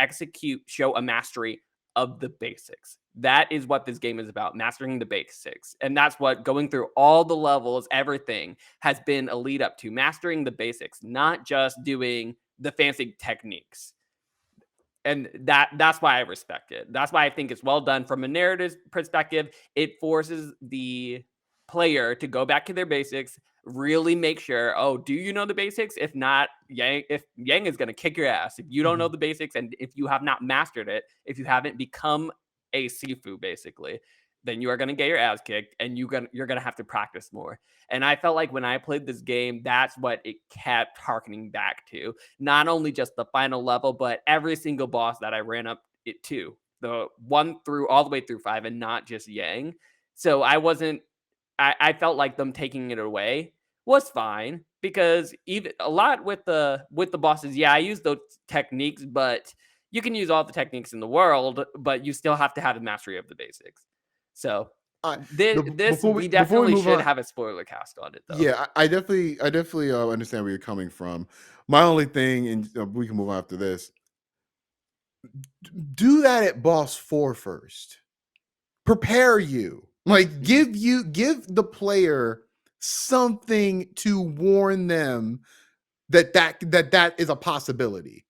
show a mastery of the basics. That is what this game is about, mastering the basics. And that's what going through all the levels, everything has been a lead up to, mastering the basics, not just doing the fancy techniques. And that's why I respect it. That's why I think it's well done from a narrative perspective. It forces the player to go back to their basics, really make sure, oh, do you know the basics? If not, Yang is going to kick your ass. If you don't know Mhm. the basics and if you have not mastered it, if you haven't become a Sifu basically, then you are going to get your ass kicked and you're going to have to practice more. And I felt like when I played this game, that's what it kept harkening back to, not only just the final level, but every single boss that I ran up it to, the one through all the way through 5, and not just Yang. So I felt like them taking it away was fine because even a lot with the bosses, yeah, I use those techniques, but you can use all the techniques in the world, but you still have to have a mastery of the basics. So I this we before we definitely move should on, have a spoiler cast on it though. yeah, I definitely understand where you're coming from. My only thing, and we can move on after this. Do that at boss 4 first. Prepare you. Like Mhm, give the player something to warn them that is a possibility.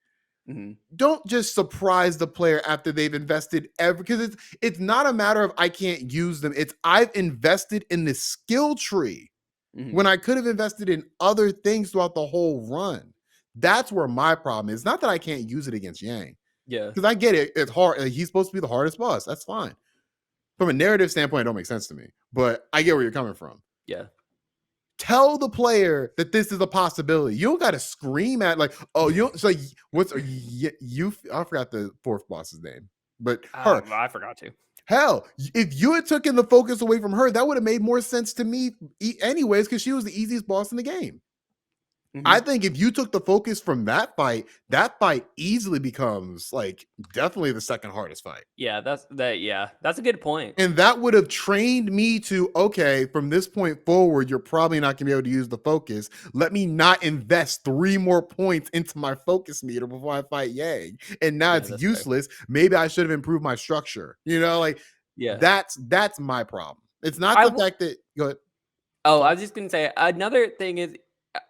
mhm, Don't just surprise the player after they've invested every because it's not a matter of I can't use them. It's I've invested in the skill tree mhm. when I could have invested in other things throughout the whole run. That's where my problem is. Not that I can't use it against Yang, Yeah, because I get it. It's hard. Like, he's supposed to be the hardest boss. That's fine. From a narrative standpoint, it don't make sense to me. But I get where you're coming from. yeah. Tell the player that this is a possibility. You don't got to scream at like, oh, you don't, so what's you? I forgot the fourth boss's name, but her. I forgot to. Hell, if you had taken the focus away from her, that would have made more sense to me, anyways, because she was the easiest boss in the game. I Mhm. think if you took the focus from that fight easily becomes like definitely the second hardest fight. Yeah, that's a good point. And that would have trained me to, okay, from this point forward, you're probably not going to be able to use the focus. Let me not invest 3 more points into my focus meter before I fight Yang. And now Yeah, it's that's fair. useless. Maybe I should have improved my structure. Like Yeah. that's my problem. It's not I the will fact that go ahead. Oh, I Sorry. was just gonna say another thing is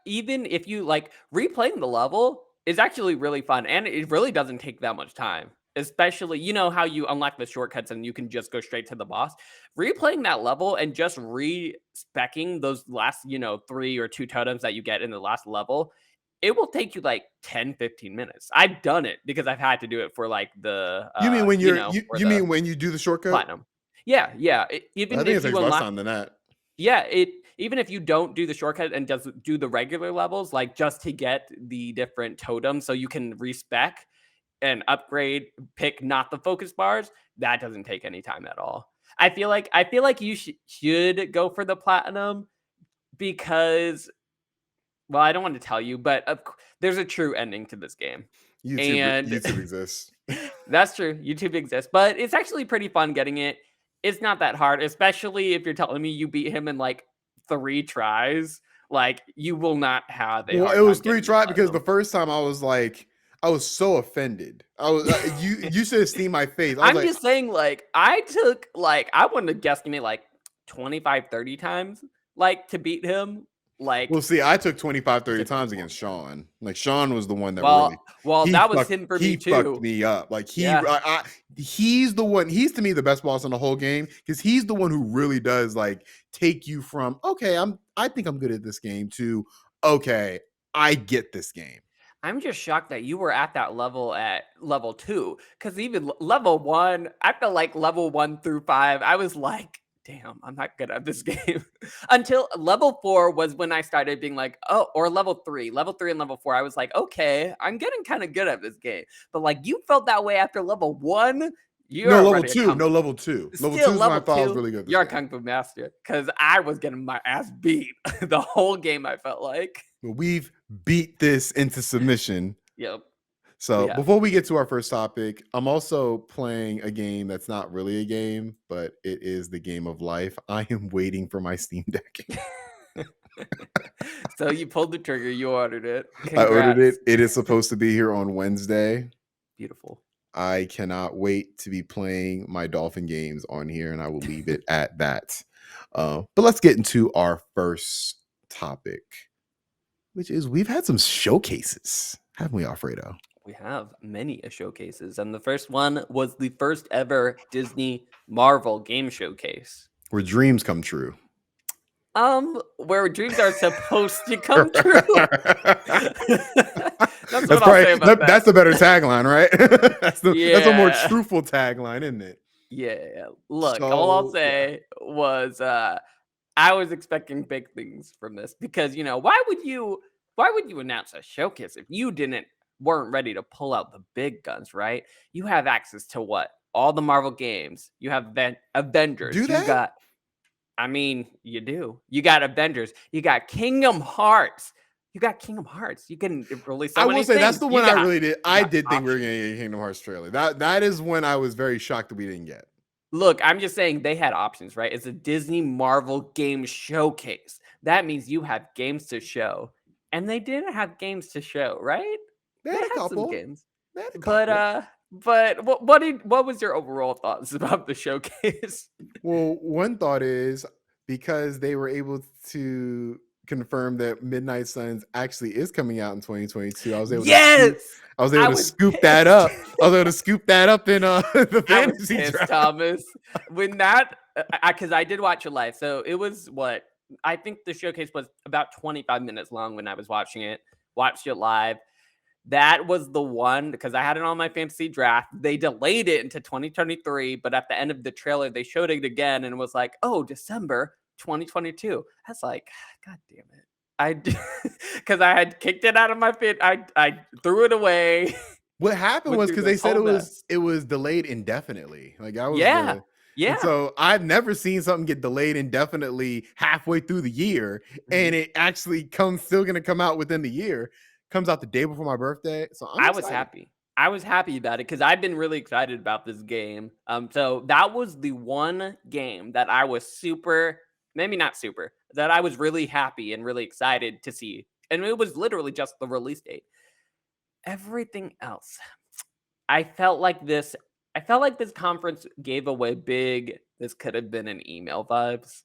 even if you like replaying the level is actually really fun and it really doesn't take that much time. Especially, you know how you unlock the shortcuts and you can just go straight to the boss. Replaying that level and just re-specking those last, 3 or 2 totems that you get in the last level, it will take you like 10, 15 minutes. I've done it because I've had to do it for like the You mean when for you the mean when you do the shortcut? platinum. Yeah, yeah. I Even think it if takes you less unlock time than that. yeah, it even if you don't do the shortcut and does do the regular levels, like just to get the different totems so you can respec and upgrade, pick not the focus bars, that doesn't take any time at all. I feel like you should go for the platinum because well, I don't want to tell you, but there's a true ending to this game. And YouTube exists. that's true. YouTube exists, but it's actually pretty fun getting it. It's not that hard, especially if you're telling me you beat him in like 3 tries. Like you will not have a Well, it hard was time 3 getting the try because the platinum. first time I was so offended. I was you should have seen my face. I was I'm like, just saying, like I took like I wouldn't have guessed me like 25, 30 times. like to beat him. Like, Well, see, I took 25, it's 30 a times difficult against game. Sean. Like Sean was the one that really Well, that was him for me he fucked too. me up. Like Yeah. he's the one. He's to me the best boss in the whole game because he's the one who really does like take you from okay, I think I'm good at this game to okay, I get this game. I'm just shocked that you were at that level at level 2, because even level 1, I felt like level 1 through 5, I was like, damn, I'm not good at this game. Until level 4 was when I started being like, oh, or level 3. Level 3 and level 4, I was like, okay, I'm getting kind of good at this game. But like, you felt that way after level 1, you're No, level already a 2. kung No, level 2. Level still 2 is when I level thought I was 2, really good at this you're a game. kung fu master, because I was getting my ass beat the whole game, I felt like. But we've beat this into submission. Yep. So Yeah. before we get to our first topic, I'm also playing a game that's not really a game, but it is the game of life. I am waiting for my Steam Deck. So you pulled the trigger, you ordered it. I ordered it. Congrats. It is supposed to be here on Wednesday. Beautiful. I cannot wait to be playing my Dolphin games on here, and I will leave it at that. But let's get into our first topic, which is we've had some showcases, haven't we, Alfredo? We have many showcases, and the first one was the first ever Disney Marvel game showcase. Where dreams come true. Where dreams are supposed to come true. That's what I'll probably, say about that. That's a better tagline, right? That's a more Yeah. truthful tagline, isn't it? Yeah. Look, all I'll say was I was expecting big things from this, because why would you announce a showcase if you weren't ready to pull out the big guns, right? You have access to what? All the Marvel games. You have Avengers. Do You they? got you do. You got Avengers. You got Kingdom Hearts. You can release so I many will say that's things. the one I really did. I got did think we were options. going to get a Kingdom Hearts trailer. That is when I was very shocked that we didn't get. Look, I'm just saying they had options, right? It's a Disney Marvel game showcase. That means you have games to show. And they didn't have games to show, right? They had a some couple. games. They had a couple. But what was your overall thoughts about the showcase? Well, one thought is because they were able to confirm that Midnight Suns actually is coming out in 2022. I was able to scoop that up. I was able to scoop that up in the fantasy draft. Thomas, when that because I did watch it live. So it was what I think the showcase was about 25 minutes long when I was watching it. Watched it live. That was the one, because I had it on my fantasy draft. They delayed it into 2023, but at the end of the trailer, they showed it again and was like, oh, December 2022. I was like, God damn it. Because I had kicked it out of my fit. I threw it away. What happened was because they said it was delayed indefinitely. Like I was yeah. And so I've never seen something get delayed indefinitely halfway through the year, and it actually still going to come out within the year. Comes out the day before my birthday, so I was happy. I was happy about it because I've been really excited about this game. So that was the one game that I was that I was really happy and really excited to see, and it was literally just the release date. Everything else, I felt like this conference gave away big. This could have been an email vibes,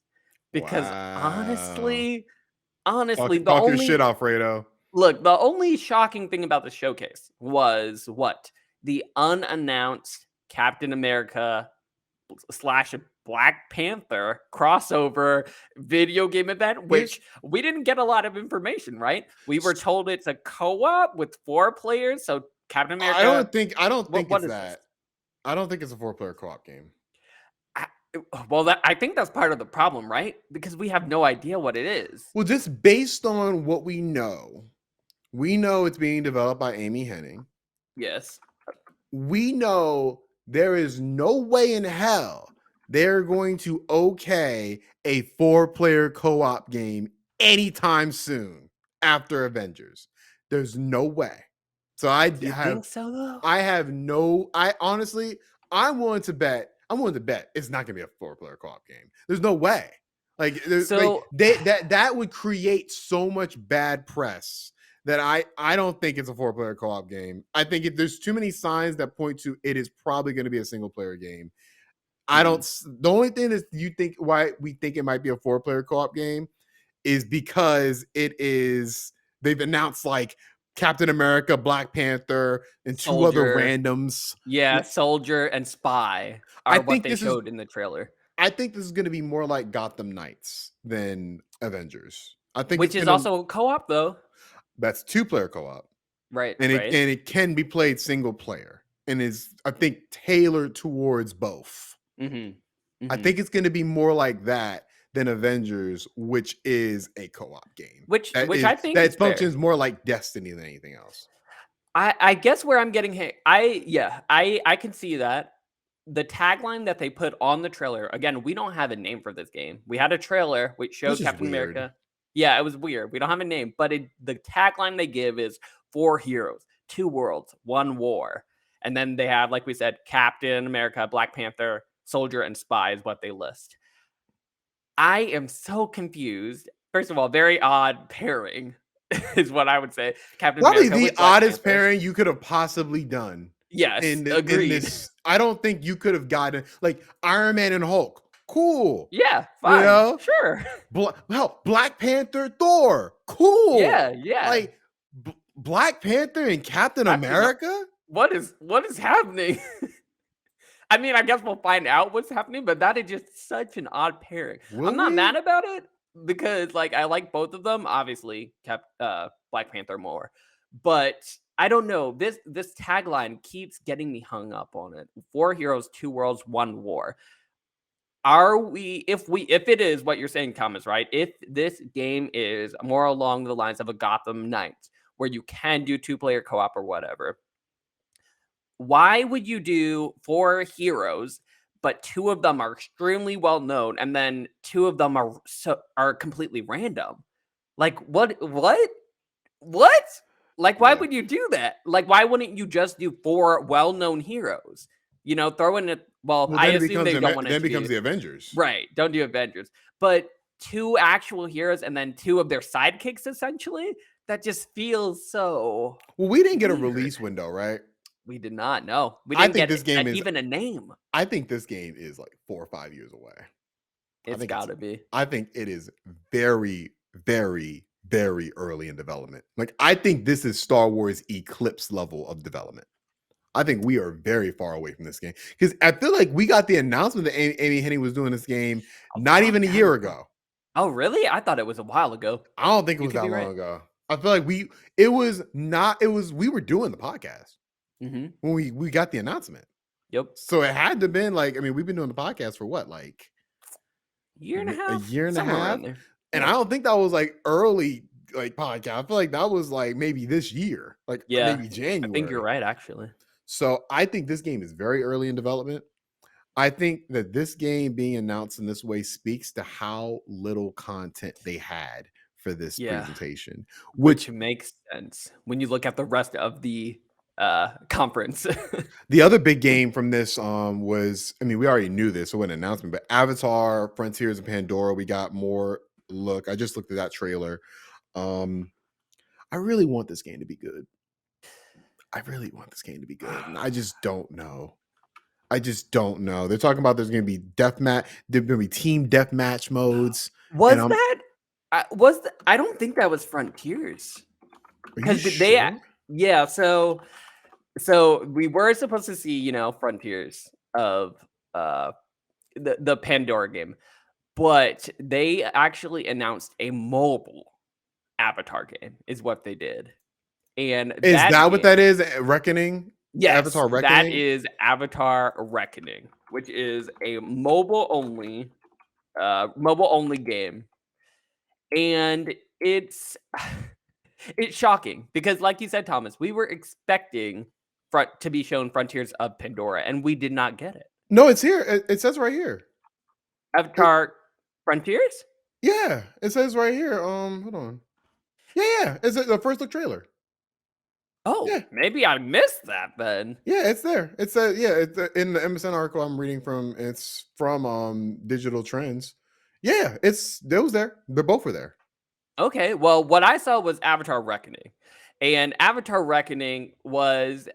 because honestly, talk your shit, Alfredo. Look, the only shocking thing about the showcase was the unannounced Captain America / Black Panther crossover video game event, which we didn't get a lot of information, right? We were told it's a co-op with 4 players, so Captain America. I don't think it's that. This? I don't think it's a 4-player co-op game. I think that's part of the problem, right? Because we have no idea what it is. Well, just based on what we know it's being developed by Amy Hennig. Yes. We know there is no way in hell they're going to okay a 4-player co-op game anytime soon after Avengers. There's no way. So think so though? I'm willing to bet it's not gonna be a 4-player co-op game. There's no way. That would create so much bad press that I don't think it's a 4-player co-op game. I think there's too many signs that point to it is probably going to be a single-player game. The only thing is why we think it might be a 4-player co-op game is because they've announced like Captain America, Black Panther, and two other Soldier. randoms. Yeah, Soldier and Spy I are what think they this is showed in the trailer, I think this is going to be more like Gotham Knights than Avengers. I think it's which is going to also co-op though. that's 2-player co-op. Right, And right. it can be played single player and is I think tailored towards both. Mhm. I Mhm. think it's going to be more like that than Avengers, which is a co-op game. Which I think is That fair. functions more like Destiny than anything else. I guess where I'm getting I can see that. The tagline that they put on the trailer, again, we don't have a name for this game. We had a trailer which Which showed is Captain weird. America. Yeah, it was weird. We don't have a name, but the tagline they give is 4 heroes, 2 worlds, 1 war. And then they have, like we said, Captain America, Black Panther, Soldier, and Spy is what they list. I am so confused. First of all, very odd pairing is what I would say. Captain Probably America the with Black oddest Panther. pairing you could have possibly done Yes, in agreed. this. I don't think you could have gotten like Iron Man and Hulk. Cool. Yeah, You fine. know? Sure. Black Panther, Thor. Cool. Yeah, yeah. Like Black Panther and Captain I was like, America? what is happening? I mean, I guess we'll find out what's happening, but that is just such an odd pairing. I'm Will not we? mad about it because like I like both of them, obviously, Black Panther more. But I don't know. This tagline keeps getting me hung up on it. 4 heroes, 2 worlds, 1 war. Are we if it is what you're saying, Thomas, right? If this game is more along the lines of a Gotham Knights, where you can do 2-player co-op or whatever, why would you do 4 heroes, but 2 of them are extremely well known, and then 2 of them are completely random? Like what? Like why Yeah. would you do that? Like why wouldn't you just do 4 well-known heroes? You know, throw in it. Well, Well, I then assume they don't want then it it to becomes be the Avengers. right. Don't do Avengers, but 2 actual heroes and then 2 of their sidekicks essentially. That just feels so Well, we didn't get a weird. release window, right? We did not know. We I didn't think get this game is even a name. I think this game is like 4 or 5 years away. It's got to be. I think it is very, very, very early in development. Like I think this is Star Wars Eclipse level of development. I think we are very far away from this game because I feel like we got the announcement that Amy Hennig was doing this game A not long even a time year ago. ago. Oh, really? I thought it was a while ago. I don't think it You was could that be right. long ago. I feel like we were doing the podcast Mhm. when we got the announcement. Yep. So it had to have been like, I mean, we've been doing the podcast for what, like Year and a a half, year and a somewhere half? around there. And I Yeah. don't think that was like early like podcast. I feel like that was like maybe this year, like Yeah. maybe I think you're January. right actually. So I think this game is very early in development. I think that this game being announced in this way speaks to how little content they had for this Yeah. presentation, Which which makes sense when you look at the rest of the conference. the other big game from this was, I mean, we already knew this, so it wasn't an announcement, but Avatar, Frontiers of Pandora, we got more look. I just looked at that trailer. I really want this game to be good. I really want this game to be good. And I just don't know. I just don't know. They're talking about there's going to be deathmatch. There's going to be team deathmatch modes. And Was that I don't think that was Frontiers. Are you Cuz they sure? yeah, so we were supposed to see, you know, Frontiers of uh the Pandora game, but they actually announced a mobile Avatar game is what they did. And Is that that what that game, is? Reckoning? yes, Avatar that Reckoning? is Avatar Reckoning, which is a mobile only game. And it's it's shocking because like you said, Thomas, we were expecting to be shown Frontiers of Pandora and we did not get it. No, it's here. It says right here. It, Avatar Frontiers? yeah, it says right here. Hold on. Yeah, yeah. It's the first look trailer. Oh, Yeah, maybe I missed that then. yeah, it's there. It's yeah, it's in the MSN article I'm reading from. It's from Digital Trends. Yeah, it's those there. They're both are there. Okay, well, what I saw was Avatar Reckoning. And Avatar Reckoning was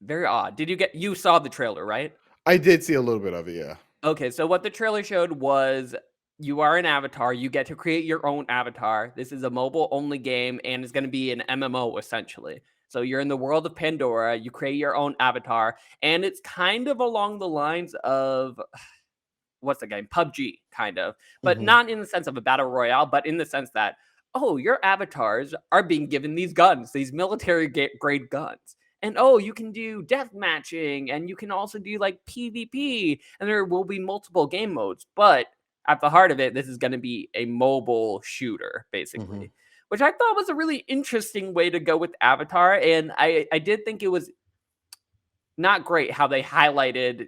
very odd. You saw the trailer, right? I did see a little bit of it. Yeah. Okay, so what the trailer showed was you are an avatar. You get to create your own avatar. This is a mobile only game and it's going to be an MMO essentially. So you're in the world of Pandora. You create your own avatar, and it's kind of along the lines of what's the game? PUBG, kind of, but Mhm. not in the sense of a battle royale, but in the sense that, oh, your avatars are being given these guns, these military grade guns. And oh, you can do death matching and you can also do like PvP, and there will be multiple game modes. But at the heart of it, this is going to be a mobile shooter, Mhm. basically, which I thought was a really interesting way to go with Avatar. And I did think it was not great how they highlighted,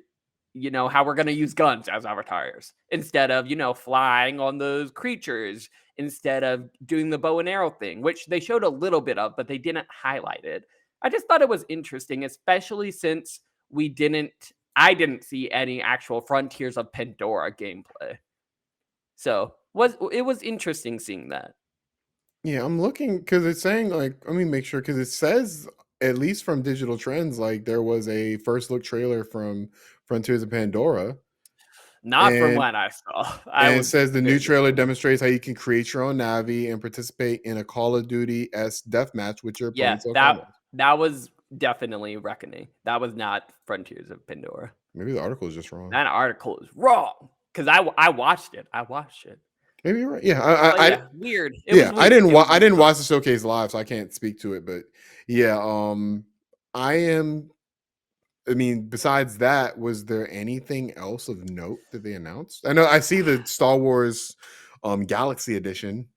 how we're going to use guns as avatars instead of, flying on those creatures, instead of doing the bow and arrow thing, which they showed a little bit of, but they didn't highlight it. I just thought it was interesting, especially since I didn't see any actual Frontiers of Pandora gameplay. So it was interesting seeing that. Yeah, I'm looking because it's saying like, let me make sure because it says at least from Digital Trends, like there was a first look trailer from Frontiers of Pandora, Not from and what I saw. I and it was says the new very trailer disappointed. demonstrates how you can create your own Navi and participate in a Call of Duty s deathmatch with your Yeah, opponents or that friendlies. that was definitely Reckoning. That was not Frontiers of Pandora. Maybe the article is just wrong. That article is wrong because I watched it. I watched it. Maybe you're right. Yeah, But yeah, weird. It was yeah, weird. It was I weird. didn't watch the showcase live, so I can't speak to it. But yeah, I am. I mean, besides that, was there anything else of note that they announced? I know I see the Star Wars, Galaxy Edition,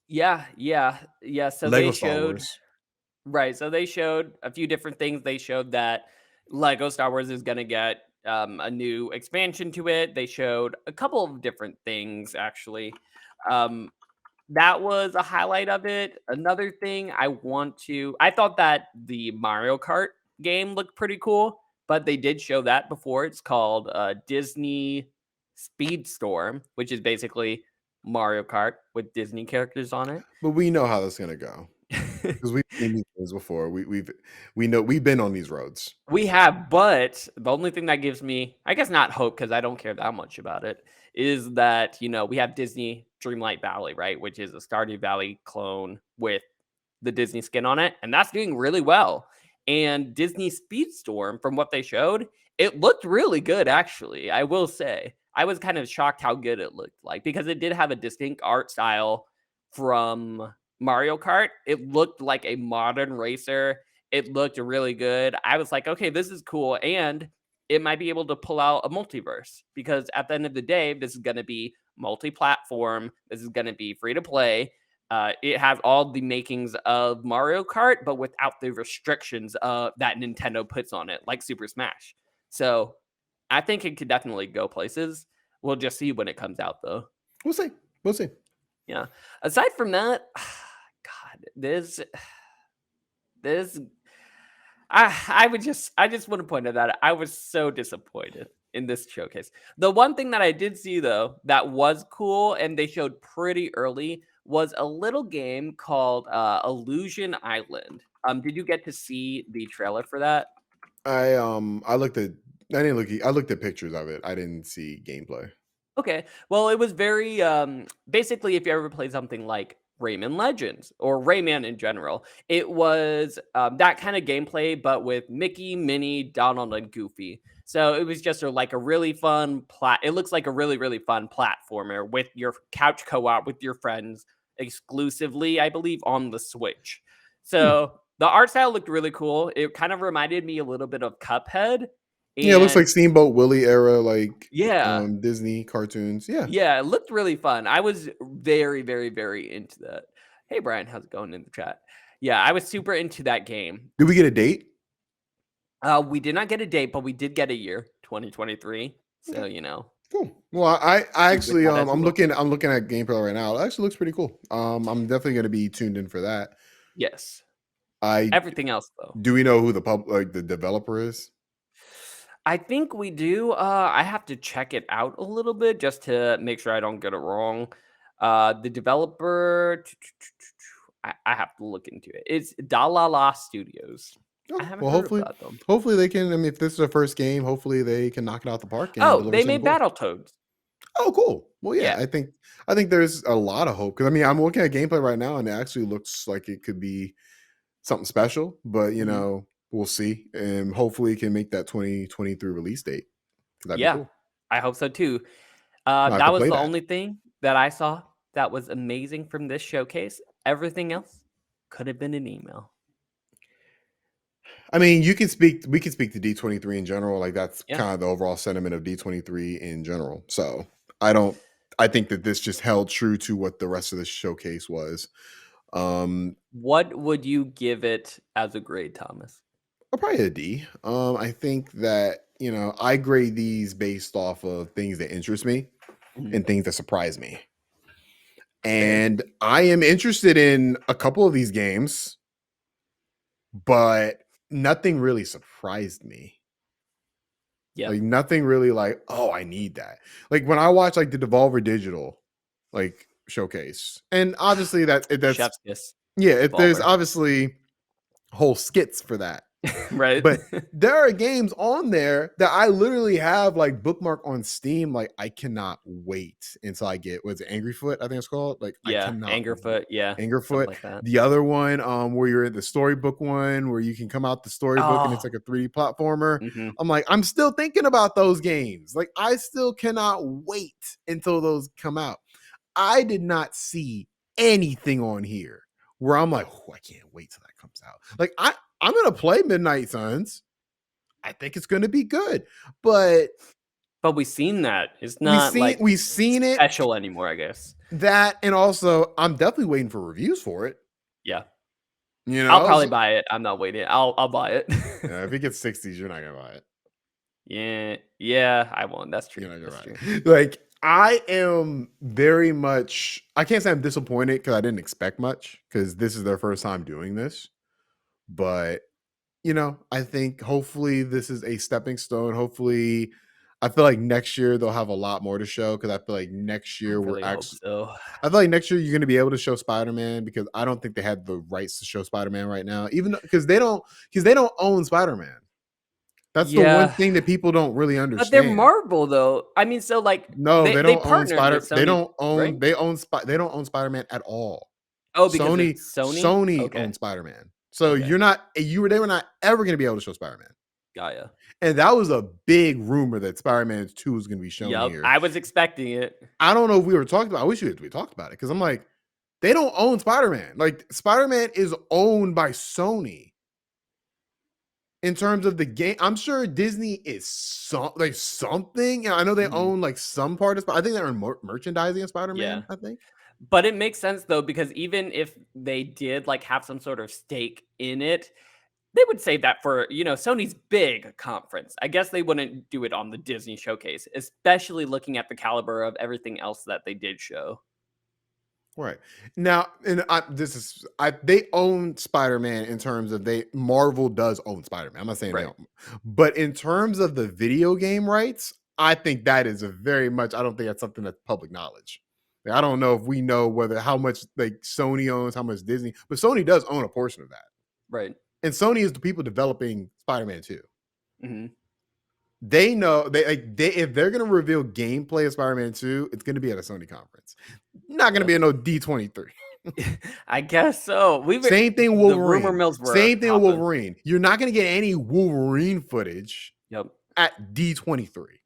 Yeah, yeah, yeah. So they Lego Star showed Wars. right. So they showed a few different things. They showed that Lego Star Wars is going to get a new expansion to it. They showed a couple of different things actually. Um, That was a highlight of it. Another thing I thought that the Mario Kart game looked pretty cool, but they did show that before. It's called Disney Speedstorm, which is basically Mario Kart with Disney characters on But we know how that's gonna go it. because we've seen these things before. We know we've been on these roads. We have, but the only thing that gives me, I guess not hope, because I don't care that much about it, is that, we have Disney Dreamlight Valley, right? Which is a Stardew Valley clone with the Disney skin on it, and that's doing really well. And Disney Speedstorm, from what they showed, it looked really good, actually. I will say. I was kind of shocked how good it looked like because it did have a distinct art style from Mario Kart. It looked like a modern racer. It looked really good. I was like, okay, this is cool. And it might be able to pull out a multiverse because at the end of the day, this is going to be multi platform. This is going to be free to play. It has all the makings of Mario Kart, but without the restrictions that Nintendo puts on it, like Super Smash. So I think it could definitely go places. We'll just see when it comes out, though. We'll see. We'll see. Yeah. Aside from that, God, this I just want to point out that I was so disappointed in this showcase. The one thing that I did see though that was cool and they showed pretty early was a little game called Illusion Island. Did you get to see the trailer for that? I looked at I didn't look I looked at pictures of it. I didn't see gameplay. Okay. Well, it was very basically if you ever played something like Rayman Legends or Rayman in general, it was that kind of gameplay, but with Mickey, Minnie, Donald, and Goofy. So it was just like a really fun It looks like a really really fun platformer with your couch co-op with your friends exclusively, I believe, on the Switch. Hmm. So the art style looked really cool. It kind of reminded me a little bit of Cuphead, Yeah, it looks and like Steamboat Willie era, like yeah, Disney cartoons. Yeah. yeah, it looked really fun. I was very, very, very into that. Hey, Brian, how's it going in the chat? Yeah, I was super into that game. Did we get a date? We did not get a date, but we did get a year, 2023. Okay. So, Cool. Well, I good with actually that as well. I'm looking at gameplay right now. It actually looks pretty cool. I'm definitely going to be tuned in for that. Yes. I Everything else, though. Do we know who the developer is? I think we do. I have to check it out a little bit just to make sure I don't get it wrong. The developer, I have to look into it. It's Dalala Studios. I Okay. haven't Well, heard about them. hopefully they can. I mean, if this is their first game, hopefully they can knock it out the park and Oh, deliver they something made cool. Battletoads. Oh, cool. Well, yeah, Yeah. I think there's a lot of hope because I mean I'm looking at gameplay right now and it actually looks like it could be something special, but Mhm. we'll see, and hopefully it can make that 2023 release date because that'd be Yeah, cool. I hope so too. I have That to was play the that. only thing that I saw that was amazing from this showcase. Everything else could have been an email. I mean, we can speak to D23 in general. Like that's Yeah. kind of the overall sentiment of D23 in general. So I don't I think that this just held true to what the rest of the showcase was. Um What would you give it as a grade, Thomas? Probably a D. I think that, I grade these based off of things that interest me Mhm. and things that surprise me. Fair. And I am interested in a couple of these games, but nothing really surprised me. Yeah. Like nothing really like, oh, I need that. Like when I watch like the Devolver Digital like showcase, and obviously that's Chef's kiss. yeah, there's Devolver. obviously whole skits for that. Right? But there are games on there that I literally have like bookmark on Steam. Like I cannot wait until I get what's it, Angry Foot, I think it's called. Like I Yeah, cannot Angerfoot, yeah, something Angerfoot. like that. The other one, where you're in the storybook one, where you can come out the storybook and it's Oh, like a 3D platformer. mhm. I'm like, I'm still thinking about those games. Like, I still cannot wait until those come out. I did not see anything on here where I'm like, oh, I can't wait till that comes out. Like, I'm gonna play Midnight Suns. I think it's gonna be good, but But we've seen that. It's not, like, we've seen it special anymore, I guess. that, and also I'm definitely waiting for reviews for it. Yeah. You I'll know, probably buy it. I'm not waiting. I'll buy it. Yeah, if it gets 60s, you're not gonna buy it. Yeah, yeah, I won't. That's You're true, not gonna that's buy true. it. Like I am very much. I can't say I'm disappointed because I didn't expect much because this is their first time doing this. But I think hopefully this is a stepping stone. Hopefully, I feel like next year they'll have a lot more to show because I feel like next I year we're really hope actually. so. I feel like next year you're going to be able to show Spider-Man because I don't think they had the rights to show Spider-Man right now, even because they don't own Spider-Man. That's the one Yeah, thing that people don't really but they're understand. Marvel, though. I mean, so, like, No, they they they don't own partnered with Spider Sony, right? they don't own Spider-Man at all. Oh, because Sony it's Sony? Sony Okay, owns Spider-Man. So okay. they were not ever gonna be able to show Spider-Man. Got ya. And that was a big rumor that Spider-Man 2 is gonna be shown Yep, here. I was expecting it. I don't know if we were talking about I wish we talked about it because I'm like, they don't own Spider-Man. Like Spider-Man is owned by Sony. In terms of the game, I'm sure Disney is something. I know they Mhm. own like some part of. I think they're in merchandising of Spider-Man. Yeah. I think. But it makes sense though, because even if they did like have some sort of stake in it, they would save that for, Sony's big conference. I guess they wouldn't do it on the Disney showcase, especially looking at the caliber of everything else that they did show. Right. Now, and they own Spider-Man in terms of Marvel does own Spider-Man. I'm not saying they Right. don't. But in terms of the video game rights, I think that is a very much I don't think that's something that's public knowledge. Like, I don't know if we know whether how much like Sony owns, how much Disney, but Sony does own a portion of that. Right. And Sony is the people developing Spider-Man 2. Mhm. They know they if they're gonna reveal gameplay of Spider-Man 2, it's gonna be at a Sony conference. Not gonna Yep. be at no D23. I guess so. We were Same thing with the rumor Wolverine. mills were Same thing with popping. Wolverine. You're not gonna get any Wolverine footage Yep. at D23.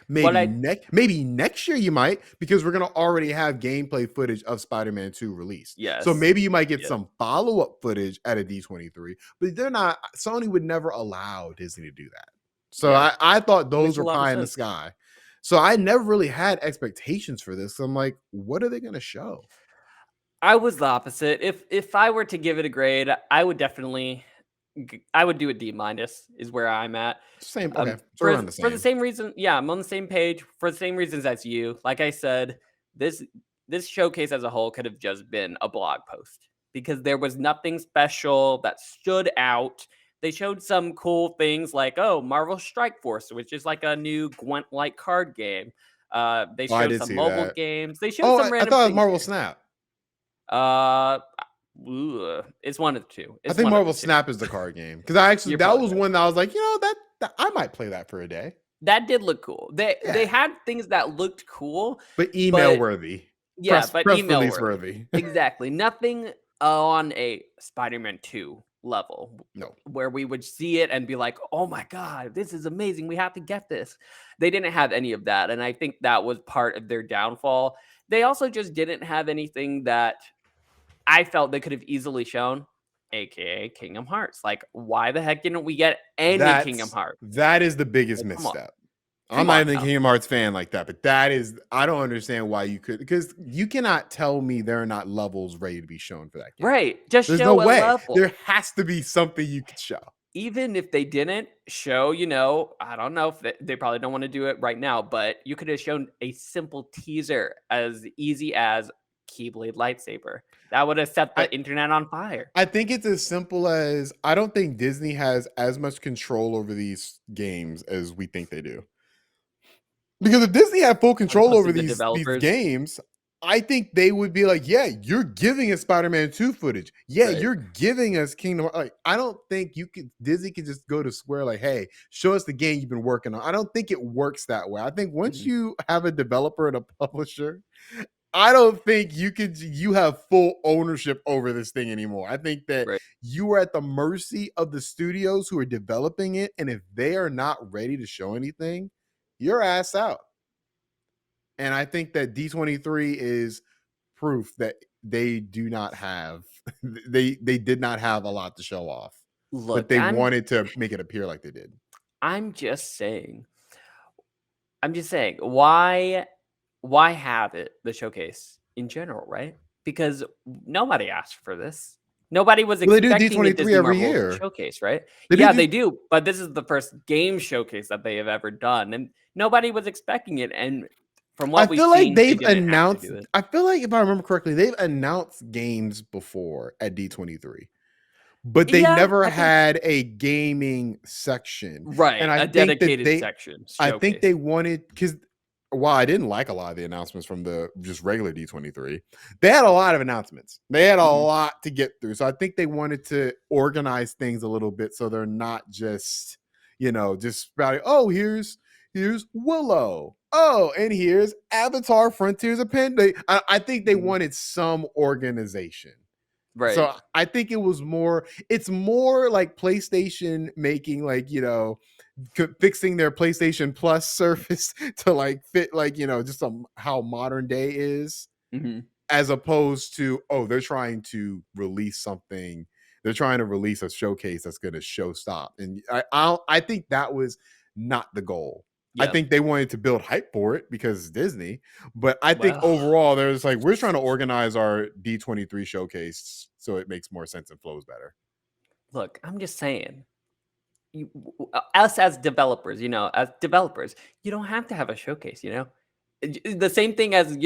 What I Maybe next year you might, because we're gonna already have gameplay footage of Spider-Man 2 released. So Yes. maybe you might get Yeah. some follow-up footage at a D23, but they're not. Sony would never allow Disney to do that. So Yeah. I thought Makes those a were lot of pie in the sense. sky. So I never really had expectations for this. I'm like, what are they gonna show? I was the opposite. If I were to give it a grade, I would definitely I would do a D minus is where I'm at. Same, okay. So we're on the For the same. same reason, yeah, I'm on the same page for the same reasons as you. Like I said, this this showcase as a whole could have just been a blog post because there was nothing special that stood out. They showed some cool things like, oh, Marvel Strike Force, which is like a new Gwent-like card game. They Oh, I showed did some see mobile that. games. They showed Oh, some I random thought it was things Marvel here. Snap. Uh, it's one of the two. I It's think one of the Marvel two. Snap is the card game because I actually You're that probably was right. one that I was like, that I might play that for a day. That did look cool. They Yeah, had things that looked cool, but email but worthy, yeah, but press email release worthy. worthy. Exactly. Nothing on a Spider-Man 2 level No, where we would see it and be like, "Oh my god, this is amazing. We have to get this." They didn't have any of that, and I think that was part of their downfall. They also just didn't have anything that I felt they could have easily shown, aka Kingdom Hearts. Like, why the heck didn't we get any Kingdom Hearts? that is the biggest Like, come on. misstep. I'm Come not on even a now. Kingdom Hearts fan like that, but that is, I don't understand why you could, because you cannot tell me there are not levels ready to be shown for that game. Right. Just There's no show a way. level. There has to be something you could show. Even if they didn't show, I don't know if they probably don't want to do it right now, but you could have shown a simple teaser as easy as Keyblade lightsaber. That would have set I the internet on fire. I think it's as simple as, I don't think Disney has as much control over these games as we think they do. Because if Disney had full As control opposed over to the these developers. games, I think they would be like, yeah, you're giving us Spider-Man 2 footage. Yeah, Right. you're giving us Kingdom. Like, I don't think Disney can just go to Square like, hey, show us the game you've been working on. I don't think it works that way. I think once Mhm. you have a developer and a publisher, I don't think you have full ownership over this thing anymore. I think that Right. you are at the mercy of the studios who are developing it, and if they are not ready to show anything, your ass out. And I think that D23 is proof that they do not have they did not have a lot to show off, but Look, they wanted to make it appear like they did. I'm just saying. I'm just saying, why have it the showcase in general, right? Because nobody asked for this. Nobody was Well, they do expecting a D23 Disney every Marvel year. showcase, right? They Yeah, do they do, but this is the first game showcase that they have ever done, and nobody was expecting it. And from I what we've feel like seen, they they've didn't have to announced do it. I feel like if I remember correctly, they've announced games before at D23. But they Yeah, never I think had a gaming section. And right, I a think that dedicated section I think they showcase. wanted, because while I didn't like a lot of the announcements from the just regular D23, they had a lot of announcements. They had a Mhm. lot to get through. So I think they wanted to organize things a little bit so they're not just, just spouting, oh, here's Willow. Oh, and here's Avatar Frontiers of Pandora. I think they Mhm. wanted some organization. Right. So I think it's more like PlayStation making, like, fixing their PlayStation Plus service to like fit, like, just how modern day is, Mhm. as opposed to, oh, they're trying to release something. They're trying to release a showcase that's going to show stop. And I think that was not the goal. I Yep. think they wanted to build hype for it because it's Disney, but I think Well, overall there's like, we're trying to organize our D23 showcase so it makes more sense and flows better. look, I'm just saying. Us as developers, you don't have to have a showcase, the same thing as,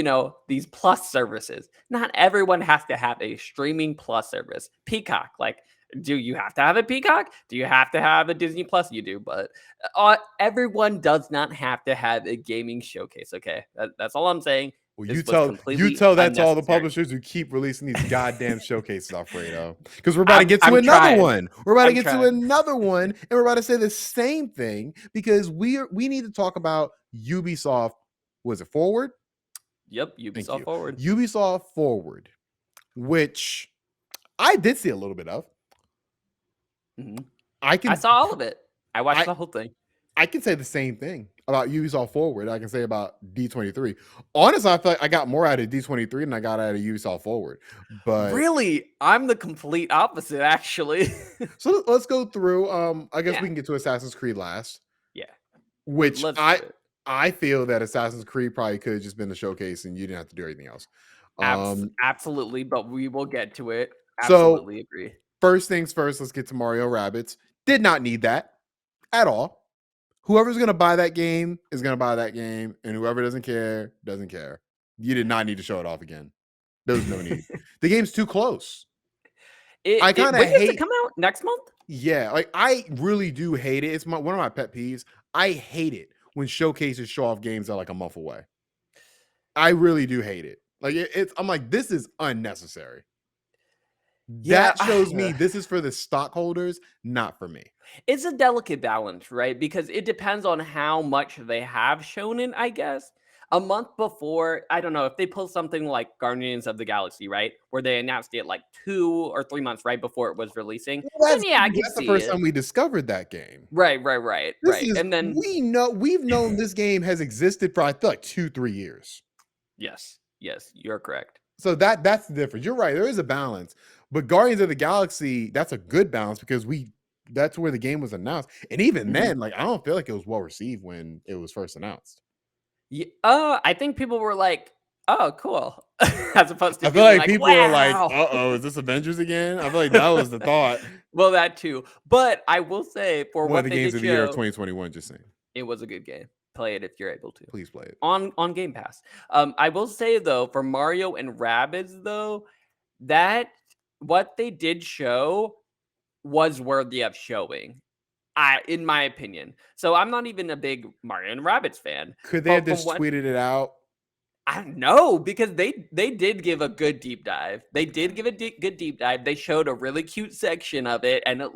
these plus services. Not everyone has to have a streaming plus service. Peacock, like, do you have to have a Peacock? Do you have to have a Disney Plus? You do, but everyone does not have to have a gaming showcase. Okay, that's all I'm saying. Well, This you was tell you completely tell that to all the unnecessary. publishers who keep releasing these goddamn showcases, Alfredo. Because we're about to i'm get to i'm another trying. one. We're about to I'm get to trying. another one, and we're about to say the same thing because we need to talk about Ubisoft. Was it Forward? Yep, Thank Ubisoft you. Forward. Ubisoft Forward, which I did see a little bit of. Mhm. I I can saw all of it. I watched I the whole thing. I can say the same thing about Ubisoft Forward. I can say about D23. Honestly, I feel like I got more out of D23 than I got out of Ubisoft Forward. But Really? I'm the complete opposite, actually. so let's go through. I guess Yeah, we can get to Assassin's Creed last, yeah. which Let's do I it. I feel that Assassin's Creed probably could have just been the showcase and you didn't have to do anything else. Absolutely, but we will get to it. So Absolutely agree. first things first, let's get to Mario Rabbids. Did not need that at all. Whoever's gonna buy that game is gonna buy that game, and whoever doesn't care doesn't care. You did not need to show it off again. There was no need. The game's too close. I kind of When does it hate, come out? Next month? yeah, like I really do hate it. It's one of my pet peeves. I hate it when showcases show off games that are like a month away. I really do hate it. Like it's I'm like, this is unnecessary. Yeah, That shows me this is for the stockholders, not for me. it's a delicate balance, right? Because it depends on how much they have shown in, I guess. A month before, I don't know if they pull something like Guardians of the Galaxy, right? Where they announced it like 2 or 3 months right before it was releasing. Well, Then that's yeah, I could that's the see first it. time we discovered that game. This Right. is And then we've known this game has existed for I feel like 2-3 years. yes, you're correct. So that's the difference. You're right. There is a balance, but Guardians of the Galaxy, that's a good balance because that's where the game was announced, and even Mhm. then, like I don't feel like it was well received when it was first announced. I think people were like, "Oh, cool," as opposed to I feel being like like, people were like, "Wow." "Uh oh, is this Avengers again?" I feel like that was the thought. Well, that too. But I will say for One of what the they games did of the year of show, 2021. Just saying, it was a good game. Play it if you're able to. please play it. On Game Pass. I will say though, for Mario and Rabbids though, that what they did show was worthy of showing. In my opinion. So I'm not even a big Mario and Rabbids fan. Could they have But from just what tweeted it out? I don't know because they did give a good deep dive. They did give a good deep dive. They showed a really cute section of it, and it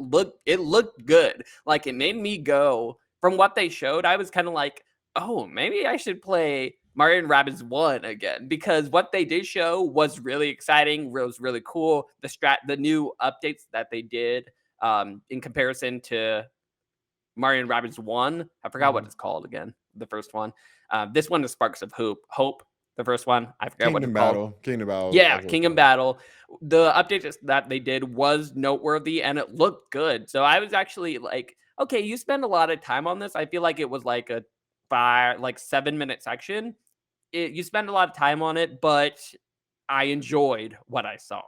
looked good. Like it made me go from what they showed. I was kind of like, oh, maybe I should play Mario and Rabbids 1 again because what they did show was really exciting. Was really cool. The new updates that they did in comparison to Mario and Rabbids 1. I forgot what Mhm. it's called again. The first one. This one is Sparks of Hope. The first one. I forgot what it's called. Kingdom Battle. Yeah, That's what it's Kingdom called. Battle. The updates that they did was noteworthy and it looked good. So I was actually like, okay, you spend a lot of time on this. I feel like it was like a 7-minute section. You spend a lot of time on it, but I enjoyed what I saw.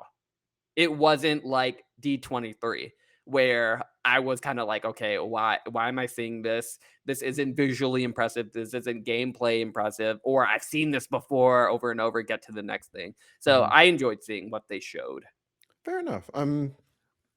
It wasn't like D23 where I was kind of like, okay, why am I seeing this? This isn't visually impressive. This isn't gameplay impressive. Or I've seen this before over and over, get to the next thing. So Mhm. I enjoyed seeing what they showed. Fair enough.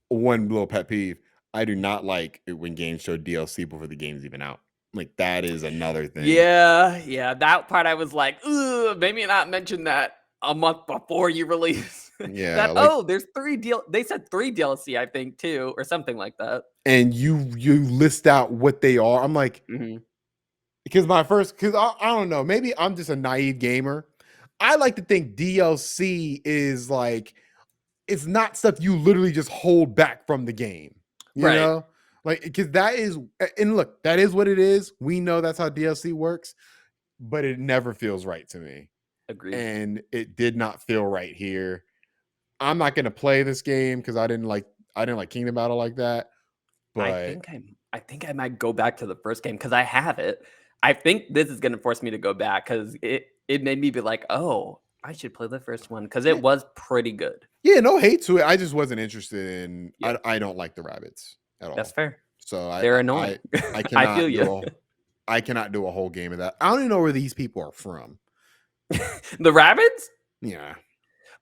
One little pet peeve. I do not like it when games show DLC before the game's even out. Like that is another thing. Yeah. That part I was like, ugh, maybe not mention that a month before you release. Yeah, That like there's they said 3 DLC, I think, too, or something like that. and you list out what they are. I'm like, Hmm. because I don't know, maybe I'm just a naive gamer. I like to think DLC is like it's not stuff you literally just hold back from the game, you Right. know? Like because that is and look, that is what it is. We know that's how DLC works, but it never feels right to me. Agreed. And it did not feel right here. I'm not gonna play this game because I didn't like Kingdom Battle like that. But I think I might go back to the first game because I have it. I think this is gonna force me to go back because it made me be like, "Oh, I should play the first one," because yeah, it was pretty good. yeah, no hate to it. I just wasn't interested in. Yep, I don't like the rabbits at that's all. fair. So They're annoying. I I feel cannot you. do a I cannot do a whole game of that. I don't even know where these people are from. The rabbits? Yeah,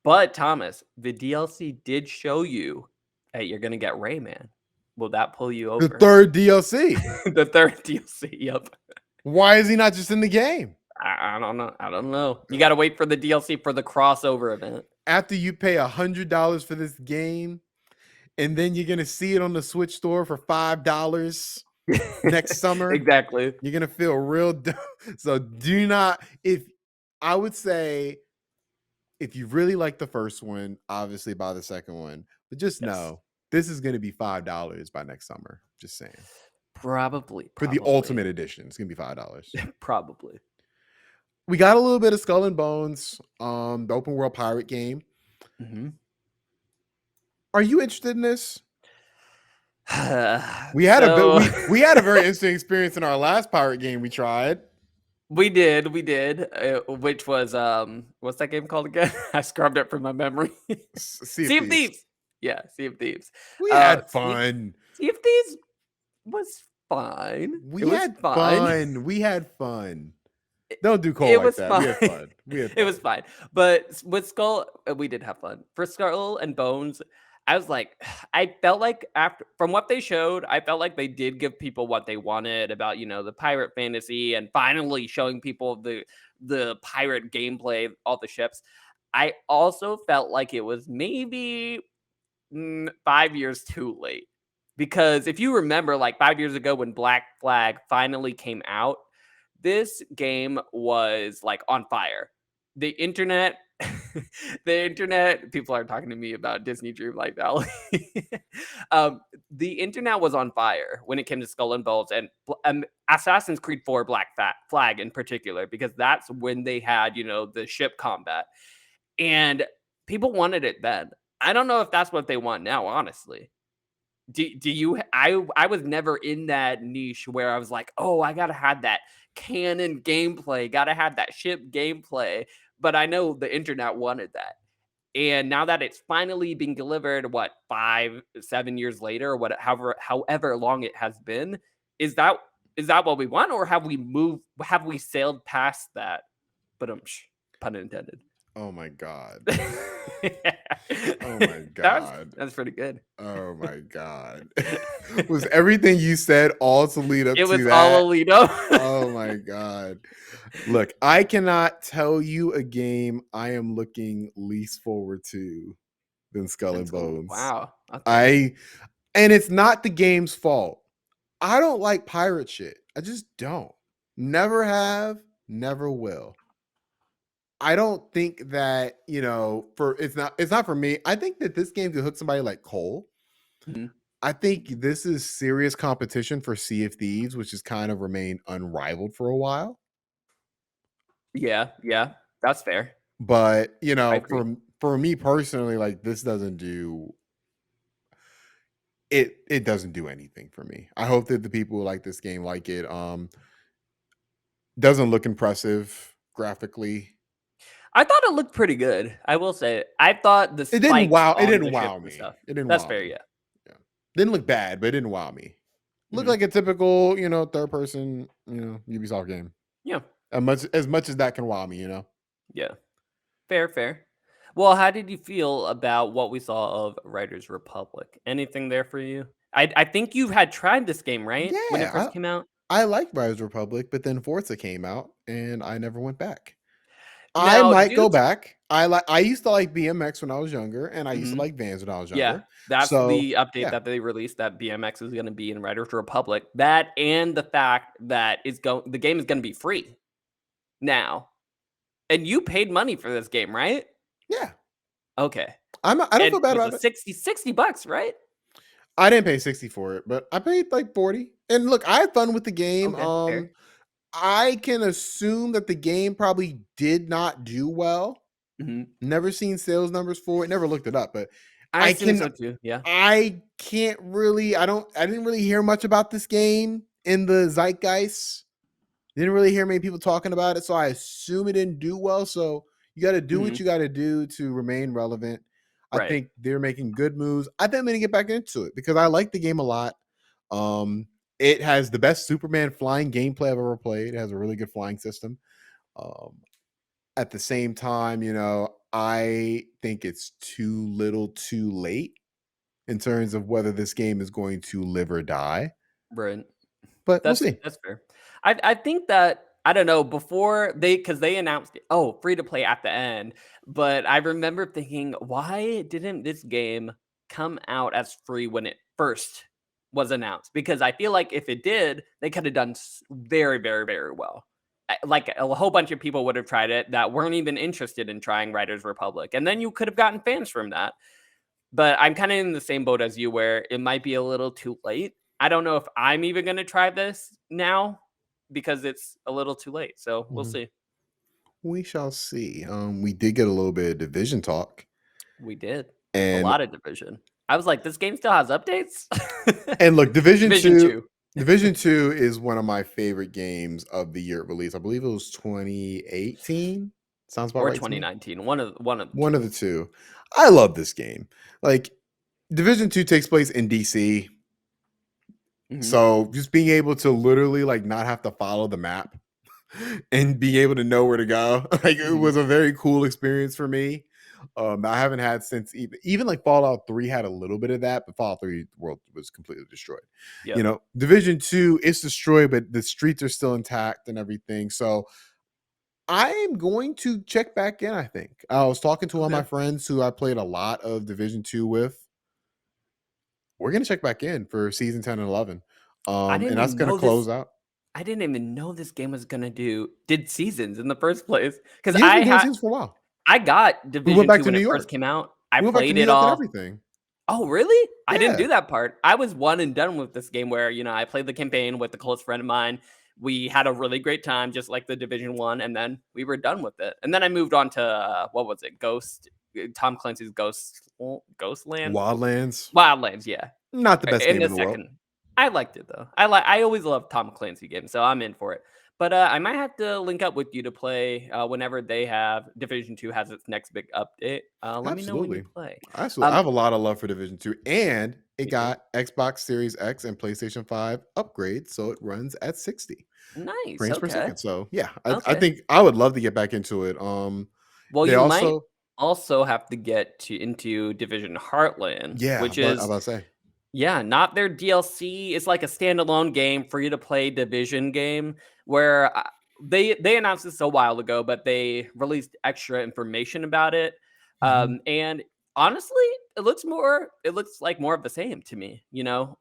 But Thomas, the DLC did show you that you're gonna get Rayman. Will that pull you the over? third DLC. The third DLC, yep. Why is he not just in the game? I don't know. I don't know. You gotta wait for the DLC for the crossover event. After you pay $100 for this game, and then you're gonna see it on the Switch store for $5 next summer. Exactly. You're gonna feel real dumb. So do not if I would say if you really like the first one, obviously buy the second one. But just Yes. know this is gonna be $5 by next summer. Just saying. Probably, For the probably, ultimate edition, it's gonna be $5. probably. We got a little bit of Skull and Bones, the open world pirate game. Mhm. Are you interested in this? We had a bit So we had a very interesting experience in our last pirate game we tried. we did, which was, what's that game called again? I scrubbed it from my memory. Sea of Sea of Thieves. Thieves. Yeah, Sea of Thieves. We had Sea fun. Sea of Thieves was fine. It We was had fine. fun. We had fun. Don't do Cole It like was that. We fine. had fun. We had It fun. was fine. But with Skull, we did have fun. For Skull and Bones, I was like, I felt like after from what they showed, I felt like they did give people what they wanted about, the pirate fantasy and finally showing people the pirate gameplay, all the ships. I also felt like it was maybe 5 years too late. Because if you remember, like 5 years ago when Black Flag finally came out, this game was like on fire. The internet, the internet, people are talking to me about Disney Dreamlight Valley. The internet was on fire when it came to Skull and Bones and Assassin's Creed 4 Flag in particular, because that's when they had, the ship combat. And people wanted it then. I don't know if that's what they want now, honestly. Do you I was never in that niche where I was like, "Oh, I gotta have that canon gameplay, gotta have that ship gameplay," but I know the internet wanted that. And now that it's finally been delivered, what, 5, 7 years later, or however long it has been, is that what we want, or have we sailed past that? But pun intended. Oh my god. Oh That my was god. that's pretty good. Oh my god. Was everything you said all to lead up It to was all that? Alito. Oh my god. Look, I cannot tell you a game I am looking least forward to than Skull and Bones. Wow. Okay. And it's not the game's fault. I don't like pirate shit. I just don't. Never have, never will. I don't think that, it's not for me. I think that this game could hook somebody like Cole. Mhm. I think this is serious competition for Sea of Thieves, which has kind of remained unrivaled for a while. Yeah, that's fair. But, I agree. for me personally, like this doesn't do it doesn't do anything for me. I hope that the people who like this game like it. Doesn't look impressive graphically. I thought it looked pretty good. I will say. I thought the It didn't spikes wow. It on didn't the ships wow and me. stuff. It didn't That's wow fair, me. yeah. Yeah, didn't look bad, but it didn't wow me. Looked Mhm. like a typical, third person, Ubisoft game. Yeah. As much as that can wow me. Yeah. Fair. Well, how did you feel about what we saw of Riders Republic? Anything there for you? I think you had tried this game, right? When it Yeah, first came out? I like Rise Republic, but then Forza came out, and I never went back. I Now, might due go to back. I used to like BMX when I was younger, and I used to Mhm. like Vans when I was Yeah, younger. that's So the update yeah, that they released, that BMX is gonna be in Riders Republic. That and the fact that the game is gonna be free now. And you paid money for this game, right? yeah. Okay. I don't And feel bad was about it it. $60, right? I didn't pay 60 for it, but I paid like 40. And look, I had fun with the game. Okay, fair. I can assume that the game probably did not do well. Mhm. Never seen sales numbers for it, never looked it up, but I I assume can so too, yeah. I can't really I didn't really hear much about this game in the zeitgeist. Didn't really hear many people talking about it, so I assume it didn't do well. So you got to do what Mhm. you got to do to remain relevant. I Right. think they're making good moves. I think I'm gonna get back into it because I like the game a lot. Um, it has the best Superman flying gameplay I've ever played. It has a really good flying system. Um, at the same time, I think it's too little, too late in terms of whether this game is going to live or die. Right. But we'll That's see. that's fair. I think that I don't know, before because they announced it, oh, free to play at the end, but I remember thinking, why didn't this game come out as free when it first was announced? Because I feel like if it did, they could have done very, very, very well. Like a whole bunch of people would have tried it that weren't even interested in trying Riders Republic, and then you could have gotten fans from that. But I'm kinda in the same boat as you where it might be a little too late. I don't know if I'm even gonna try this now because it's a little too late, so we'll Mhm. see. We shall see. We did get a little bit of division talk, We did. A and lot of Division. I was like, "This game still has updates?" look, Division Division 2 2 Division 2 is one of my favorite games of the year it released. I believe it was 2018. Sounds about or right to me. 2019, one of the One of the 2. two. I love this game. Like Division 2 takes place in DC. Mhm. So just being able to literally like not have to follow the map and be able to know where to go. Like it Mhm. was a very cool experience for me. I haven't had since even like Fallout 3 had a little bit of that, but Fallout 3 world was completely destroyed. Yep. Division 2 is destroyed, but the streets are still intact and everything. So I am going to check back in, I think. I was talking to one of my Okay. friends who I played a lot of Division 2 with. we're gonna check back in for season 10 and 11. I didn't And that's even gonna know this. close out. I didn't even know this game was gonna did seasons in the first place. Because Yeah, it's been doing seasons for a while. I got We went Division back 2 to when New it first York. came out. I We went back to played New it York and all. everything. Oh, really? I didn't Yeah. do that part. I was one and done with this game where, I played the campaign with a close friend of mine. We had a really great time, just like the Division 1, and then we were done with it. And then I moved on to, what was it? Tom Clancy's Ghostland? Wildlands, Wildlands, yeah. not the best In game the in the world. second. I liked it, though. I always love Tom Clancy games, so I'm in for it. But, I might have to link up with you to play, whenever Division 2 has its next big update. Let me know when you Absolutely. play. Absolutely. I have a lot of love for Division 2, and it Me too. got Xbox Series X and PlayStation 5 upgrades, so it runs at 60 Nice, frames per okay. second. So yeah, I Okay. think I would love to get back into it. Well, They you might also, also have to get into Division Heartland, yeah, which but I is, about to say, yeah, not their DLC. It's like a standalone game, free to play division game where they announced this a while ago, but they released extra information about it. mhm. And honestly, it looks like more of the same to me,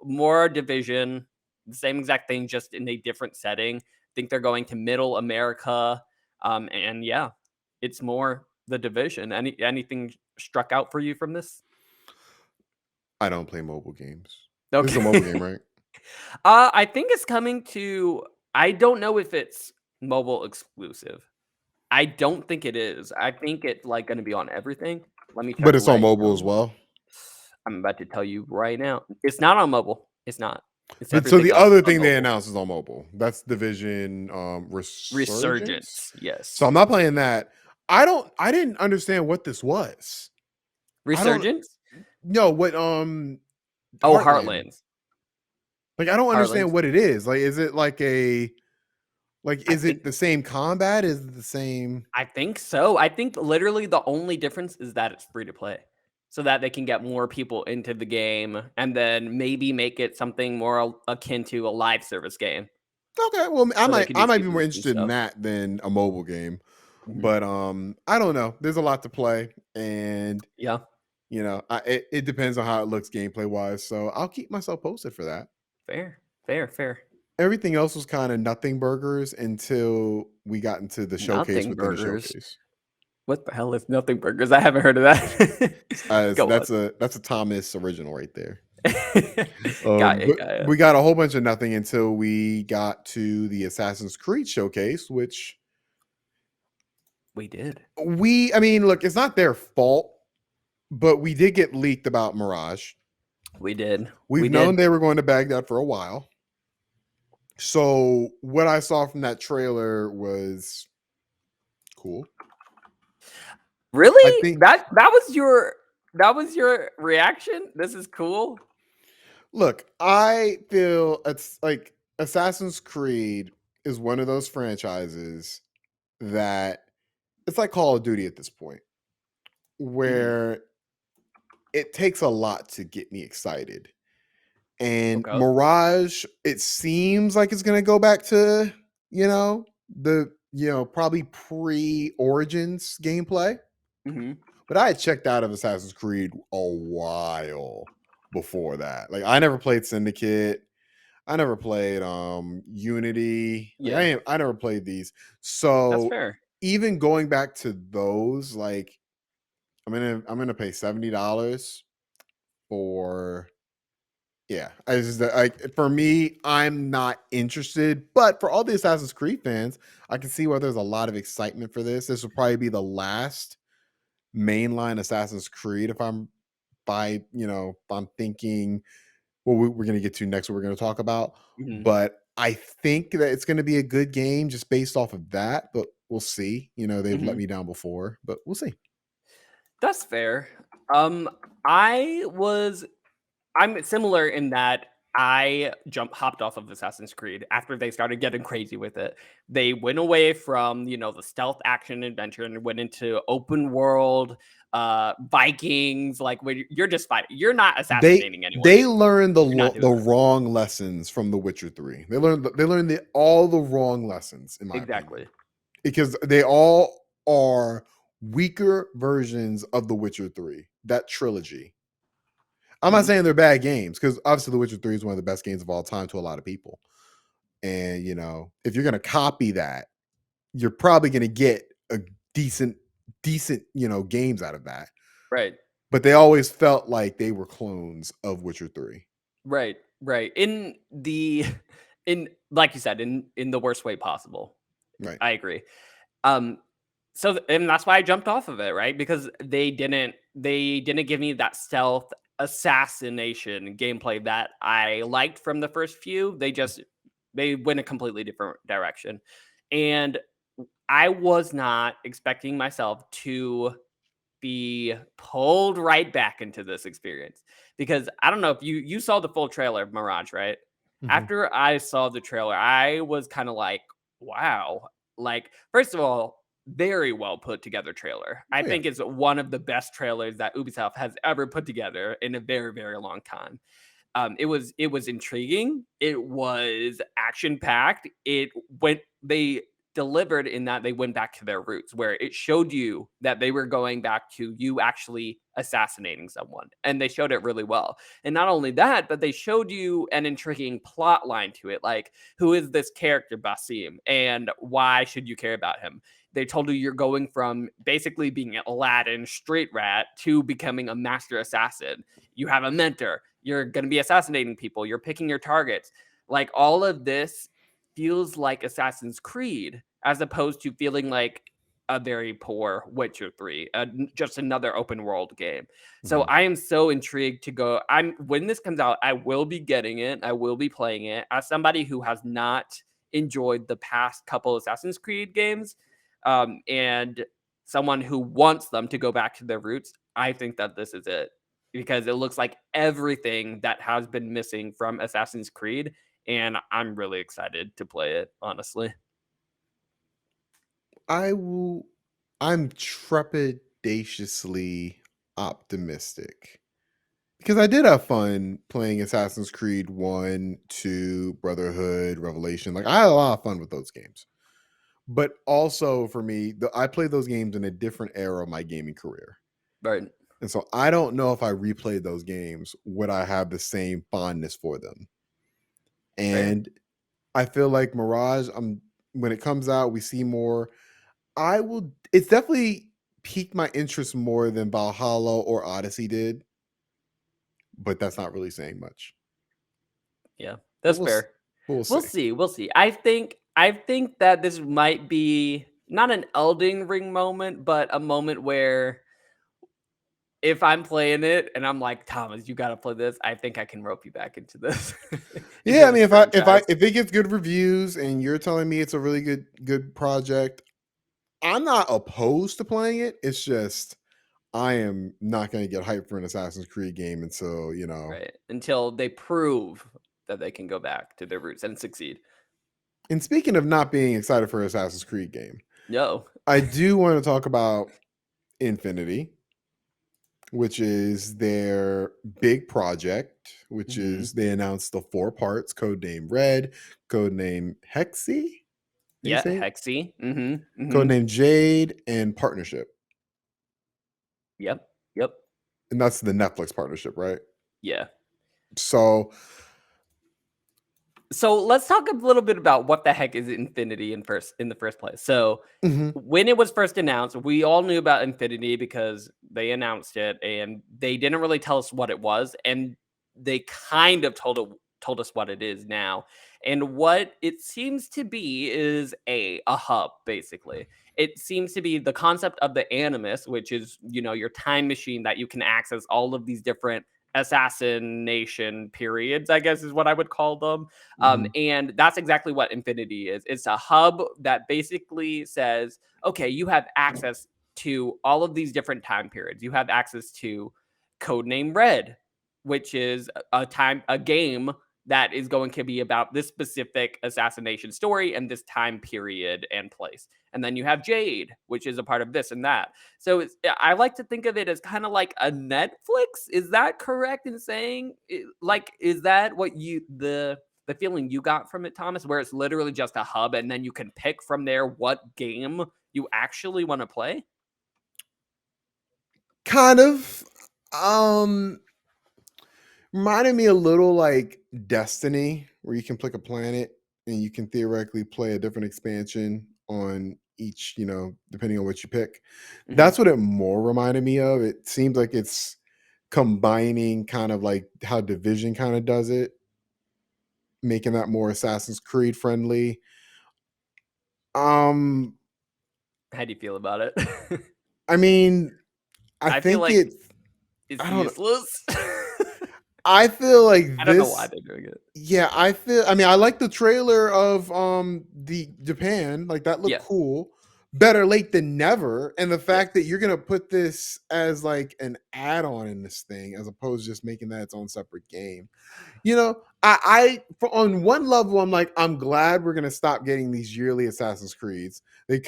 more division, the same exact thing, just in a different setting. I think they're going to middle America. And yeah, it's more the division. Anything struck out for you from this? I don't play mobile games. This is a mobile game, Okay. right? I think it's coming to. I don't know if it's mobile exclusive. I don't think it is. I think it's like going to be on everything. Let me check But it's on right mobile as now. well. I'm about to tell you right now. It's not on mobile. It's not. It's But so everything the else other on thing they mobile. announced is on mobile. That's Division Resurgence. Resurgence. So Yes. I'm not playing that. I didn't understand what this was. I don't Resurgence. know what Oh, Heartland. Heartlands. Like I don't understand Heartlands. what it is. Like is it like I is think. it the same combat? Is it the same? I think so. I think literally the only difference is that it's free to play. So that they can get more people into the game and then maybe make it something more akin to a live service game Okay, well where they could do I might be more seasons and interested in stuff. that than a mobile game. Mhm. But I don't know. There's a lot to play, and Yeah, it depends on how it looks gameplay wise. So I'll keep myself posted for that. fair, fair, fair. Everything else was kind of nothing burgers until we got into the showcase Nothing within the burgers. showcase. What the hell is nothing burgers? I haven't heard of that. Go on. That's a Thomas original right there. Got it, But got it. we got a whole bunch of nothing until we got to the Assassin's Creed showcase, which We did. I mean, look, it's not their fault, but we did get leaked about Mirage. We did. We We've known did. they were going to Baghdad for a while. So what I saw from that trailer was cool. I Really? think, That was your reaction? This is cool. look, I feel it's like Assassin's Creed is one of those franchises that it's like Call of Duty at this point, Mhm. where it takes a lot to get me excited. And Okay. Mirage, it seems like it's gonna go back to, probably pre-Origins gameplay. Mhm. But I had checked out of Assassin's Creed a while before that. Like I never played Syndicate. I never played Unity. Like Yeah, I never played these. that's So fair. even going back to those, like I'm gonna pay $70 for, yeah. I just like for me, I'm not interested. But for all the Assassin's Creed fans, I can see why there's a lot of excitement for this. This will probably be the last mainline Assassin's Creed if I'm thinking what we're going to get to next, what we're going to talk about. Mhm. But I think that it's going to be a good game just based off of that. But we'll see. They've let Mhm. me down before, but we'll see. That's fair. Um, I was I'm similar in that I hopped off of Assassin's Creed after they started getting crazy with it. They went away from, the stealth action adventure and went into open world, Vikings, like where you're just fighting. You're not They assassinating anyone. they learned You're not the doing that. wrong lessons from The Witcher 3. They learned all the wrong lessons, in my opinion, Exactly. because they all are weaker versions of The Witcher 3, that trilogy. I'm not saying they're bad games, because obviously The Witcher 3 is one of the best games of all time to a lot of people. And, if you're going to copy that, you're probably going to get a decent, games out of that. Right. But they always felt like they were clones of Witcher 3. Right. Right. In like you said, in the worst way possible. Right. I agree. And that's why I jumped off of it, right? Because they didn't give me that stealth assassination gameplay that I liked from the first few. They went a completely different direction. And I was not expecting myself to be pulled right back into this experience, because I don't know if you saw the full trailer of Mirage, right? After I saw the trailer, I was kind of like, wow. Like, first of all, very well put together trailer. I think it's one of the best trailers that Ubisoft has ever put together in a very, very long time. It was intriguing. It was action packed. They delivered in that they went back to their roots, where it showed you that they were going back to you actually assassinating someone, and they showed it really well. And not only that, but they showed you an intriguing plot line to it, like, who is this character Basim and why should you care about him? They told you you're going from basically being an Aladdin street rat to becoming a master assassin. You have a mentor. You're going to be assassinating people. You're picking your targets. Like, all of this feels like Assassin's Creed, as opposed to feeling like a very poor Witcher 3, just another open world game. So I am so intrigued to go. When this comes out, I will be getting it. I will be playing it. As somebody who has not enjoyed the past couple Assassin's Creed games, and someone who wants them to go back to their roots, I think that this is it, because it looks like everything that has been missing from Assassin's Creed, and I'm really excited to play it, honestly. I'm trepidatiously optimistic, because I did have fun playing Assassin's Creed 1, 2, Brotherhood, Revelation. Like, I had a lot of fun with those games. But also for me, I played those games in a different era of my gaming career. Right. And so I don't know if I replayed those games, would I have the same fondness for them. Fair. And I feel like Mirage, when it comes out, we see more. It's definitely piqued my interest more than Valhalla or Odyssey did, but that's not really saying much. Yeah, But that's fair. we'll We'll see. see. We'll see. I think that this might be not an Elden Ring moment, but a moment where if I'm playing it and I'm like, Thomas, you got to play this, I think I can rope you back into this. Yeah, into I this mean, franchise. if it gets good reviews and you're telling me it's a really good project, I'm not opposed to playing it. It's just I am not going to get hyped for an Assassin's Creed game until, Right. Until they prove that they can go back to their roots and succeed. And speaking of not being excited for an Assassin's Creed game, No. I do want to talk about Infinity, which is their big project, which is they announced the 4 parts, codename Red, codename Hexy. They Yeah, say Hexy. codename Jade, and partnership. Yep. Yep. And that's the Netflix partnership, right? Yeah. So let's talk a little bit about what the heck is Infinity in the first place. So mhm. when it was first announced, we all knew about Infinity because they announced it, and they didn't really tell us what it was, and they kind of told us what it is now. And what it seems to be is a hub, basically. It seems to be the concept of the Animus, which is, your time machine that you can access all of these different assassination periods, I guess is what I would call them. And that's exactly what Infinity is. It's a hub that basically says, okay, you have access to all of these different time periods. You have access to Codename Red, which is a game that is going to be about this specific assassination story and this time period and place. And then you have Jade, which is a part of this and that. So I like to think of it as kind of like a Netflix. Is that correct in saying? Is that what the feeling you got from it, Thomas, where it's literally just a hub and then you can pick from there what game you actually want to play? Kind of. Um Reminded me a little like Destiny, where you can pick a planet and you can theoretically play a different expansion on each, depending on what you pick. Mhm. That's what it more reminded me of. It seems like it's combining kind of like how Division kind of does it, making that more Assassin's Creed friendly. Um, How do you feel about it? I mean, I I feel think like it's it's I don't know. useless. I feel like I don't know why this they're doing it. yeah, I mean, I like the trailer of the Japan, like that looked Yeah. cool. Better late than never. And the fact that Yes. you're gonna put this as like an add-on in this thing as opposed to just making that its own separate game. On one level, I'm like, I'm glad we're gonna stop getting these yearly Assassin's Creeds. They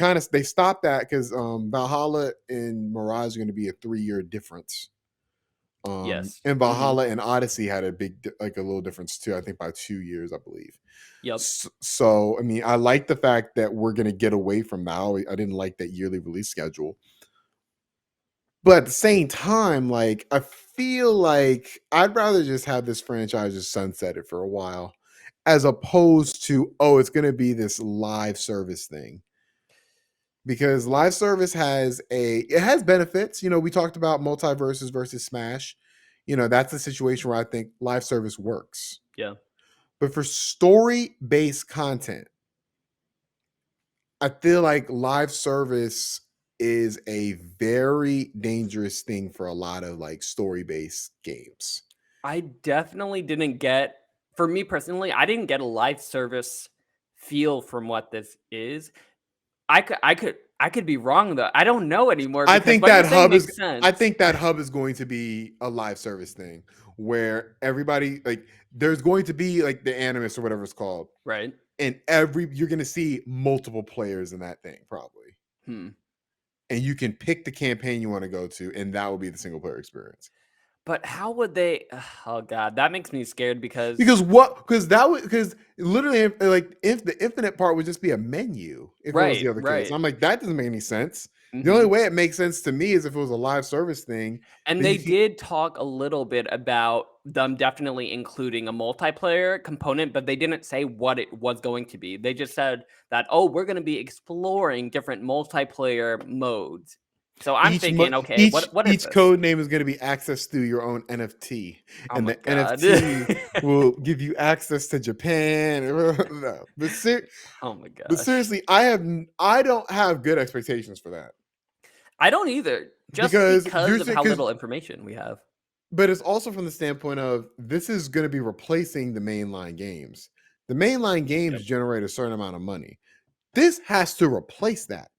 stopped that because Valhalla and Mirage are gonna be a 3-year difference. Yes. And Mhm. Valhalla and Odyssey had like a little difference too. I think by 2 years, I believe. Yep. So I mean, I like the fact that we're gonna get away from that. I didn't like that yearly release schedule, but at the same time, like I feel like I'd rather just have this franchise just sunsetted for a while, as opposed to it's gonna be this live service thing. Because live service it has benefits. We talked about MultiVersus versus Smash. That's a situation where I think live service works. Yeah. But for story-based content, I feel like live service is a very dangerous thing for a lot of like story-based games. I definitely didn't get for me personally, I didn't get a live service feel from what this is. I could be wrong though. I don't know anymore I because think what you're that saying hub is makes I sense. think that hub is going to be a live service thing where everybody like there's going to be like the animus or whatever it's called. Right. And you're going to see multiple players in that thing probably. Hmm. And you can pick the campaign you want to go to and that will be the single player experience. But how would they oh god, that makes me scared because Because literally like if the infinite part would just be a menu if it was right, the other case. right. I'm like that doesn't make any sense. The only Mhm. way it makes sense to me is if it was a live service thing And that they you can did talk a little bit about them definitely including a multiplayer component, but they didn't say what it was going to be. They just said that, "Oh, we're gonna be exploring different multiplayer modes." So I'm thinking, "Okay, what is each this?" code name is going to be accessed through your own NFT, Oh and my the god. NFT will give you access to Japan. No, Oh my but gosh. seriously, I don't have good expectations for that I don't either, just because because of how little information we have. but it's also from the standpoint of this is going to be replacing the mainline games. The mainline games Yep. generate a certain amount of money. This has to replace that.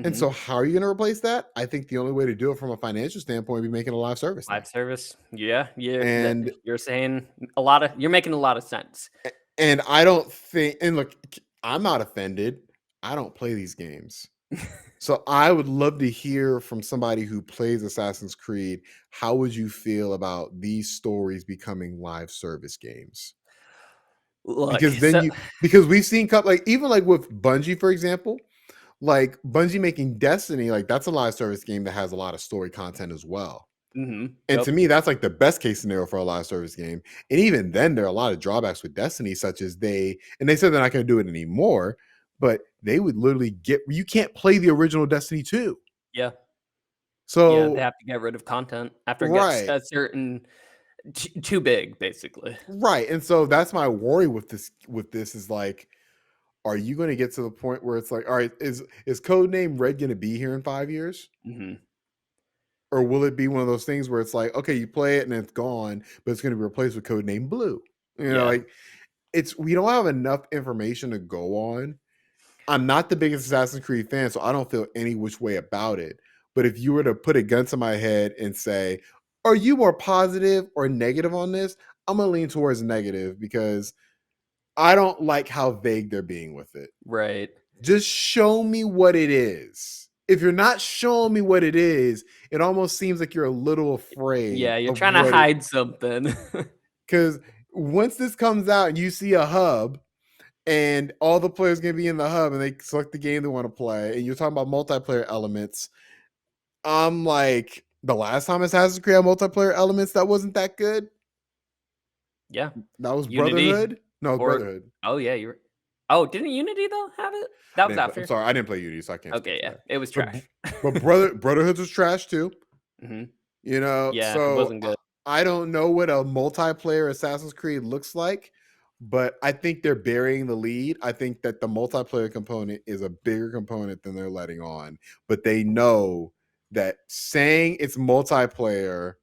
And so, Mhm. how are you going to replace that? I think the only way to do it from a financial standpoint would be making a live service thing. Live service. Yeah, And you're saying a lot of you're making a lot of sense. and I don't think and look, I'm not offended. I don't play these games. So I would love to hear from somebody who plays Assassin's Creed. How would you feel about these stories becoming live service games? Look, Because then so you because we've seen like even like with Bungie, for example, like Bungie making Destiny, like that's a live service game that has a lot of story content as well. mhm, And yep, to me, that's like the best case scenario for a live service game. And even then, there are a lot of drawbacks with Destiny, such as they said they're not going to do it anymore, but they would literally you can't play the original Destiny 2. yeah, yeah, they So, have to get rid of content after it gets right, a certain too big, basically. right. And so that's my worry with this is like, are you going to get to the point where it's like, all right, is Codename Red going to be here in 5 years? Mhm, Or will it be one of those things where it's like, okay, you play it and it's gone, but it's going to be replaced with Codename Blue? yeah, Like we don't have enough information to go on. I'm not the biggest Assassin's Creed fan, so I don't feel any which way about it. But if you were to put a gun to my head and say, are you more positive or negative on this? I'm gonna lean towards negative because I don't like how vague they're being with it. right. Just show me what it is. If you're not showing me what it is, it almost seems like you're a little afraid Yeah, you're of trying to what it hide something. because once this comes out and you see a hub and all the players gonna be in the hub and they select the game they want to play, and you're talking about multiplayer elements. I'm like, the last time Assassin's Creed had multiplayer elements that wasn't that good. Yeah. That was Unity Brotherhood? No, it was or Brotherhood. oh yeah, you're. Oh, didn't Unity though have it? That was I'm after. sorry, I didn't play Unity, so I can't speak Okay, to yeah, that. it was trash. But Brotherhood was trash too. Hmm. You know, Yeah, it so wasn't good. I don't know what a multiplayer Assassin's Creed looks like, but I think they're burying the lead. I think that the multiplayer component is a bigger component than they're letting on, but they know that saying it's multiplayer,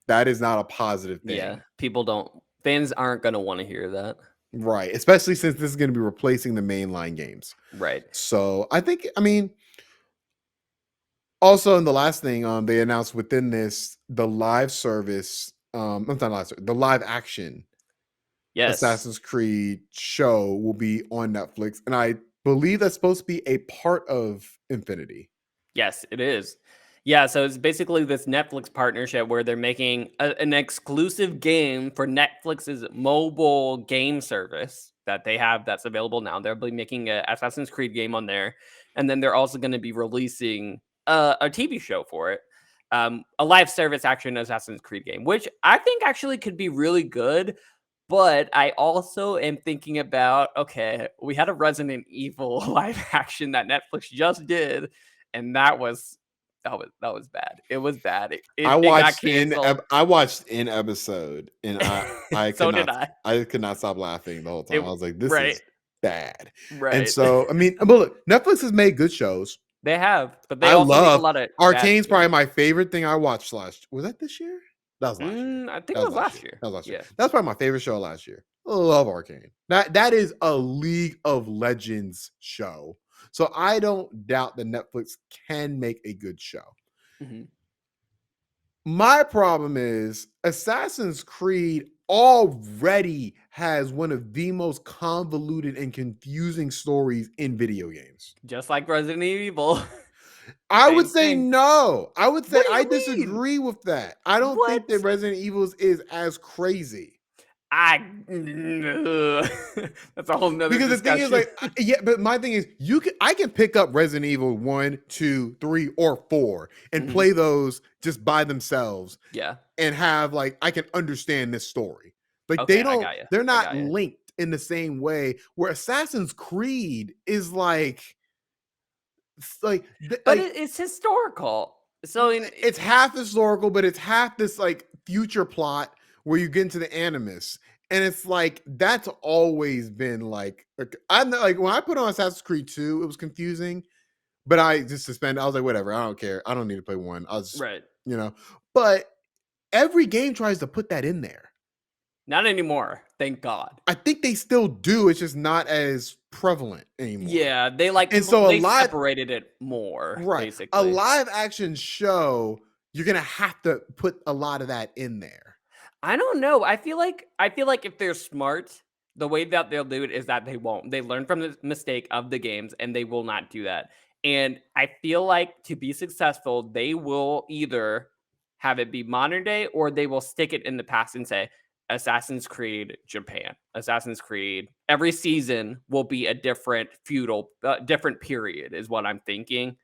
that is not a positive Yeah, thing. fans aren't gonna want to hear that. Right. Especially since this is going to be replacing the mainline games. Right. So I mean, also in the last thing, they announced within this the live service, not live service, the live action Yes. Assassin's Creed show will be on Netflix, and I believe that's supposed to be a part of Infinity. Yes, it is. Yeah, so it's basically this Netflix partnership where they're making an exclusive game for Netflix's mobile game service that they have that's available now. They'll be making a Assassin's Creed game on there, and then they're also going to be releasing a TV show for it, a live service action Assassin's Creed game, which I think actually could be really good. But I also am thinking about, okay, we had a Resident Evil live action that Netflix just did, and that was bad. It was bad. It got canceled. I watched in episode, and So did I. I could not stop laughing the whole time. I was like, this Right, is bad. And right. so I mean, but look, Netflix has made good shows. They have, but they I also make a love lot of bad Arcane's probably shows. my favorite thing I watched last. Was that this year? That was last year. I think That it was was last last year. year. That was last year. Yeah. That's probably my favorite show last year. I love Arcane. That is a League of Legends show. So I don't doubt that Netflix can make a good show. Mhm. My problem is Assassin's Creed already has one of the most convoluted and confusing stories in video games. Just like Resident Evil. I would Same say thing. no. I would say What do I you mean? disagree with that. I don't think that What? Resident Evil is as crazy. I that's a whole nother Because the thing is, discussion. like, yeah, but my thing is, I can pick up Resident Evil 1, 2, 3, or 4 and Mhm. play those just by themselves Yeah. and have like I can understand this story. Like Okay, I got you. they're I not got you. linked in the same way where Assassin's Creed is like But it's historical. So it's half historical, but it's half this like future plot where you get into the animus. And it's like that's always been like I'm like when I put on Assassin's Creed 2, it was confusing, but I just suspended. I was like, whatever, I don't care. I don't need to play one. I'll just, right. you know. But every game tries to put that in there. Not anymore. Thank God. I think they still do. It's just not as prevalent anymore. Yeah, And so they separated it more, a basically. live action show, you're gonna have to put a lot of that in there. I don't know. I feel like if they're smart, the way that they'll do it is that they won't. They learn from the mistake of the games and they will not do that. And I feel like to be successful, they will either have it be modern day or they will stick it in the past and say Assassin's Creed Japan, Assassin's Creed. Every season will be a different different period, is what I'm thinking,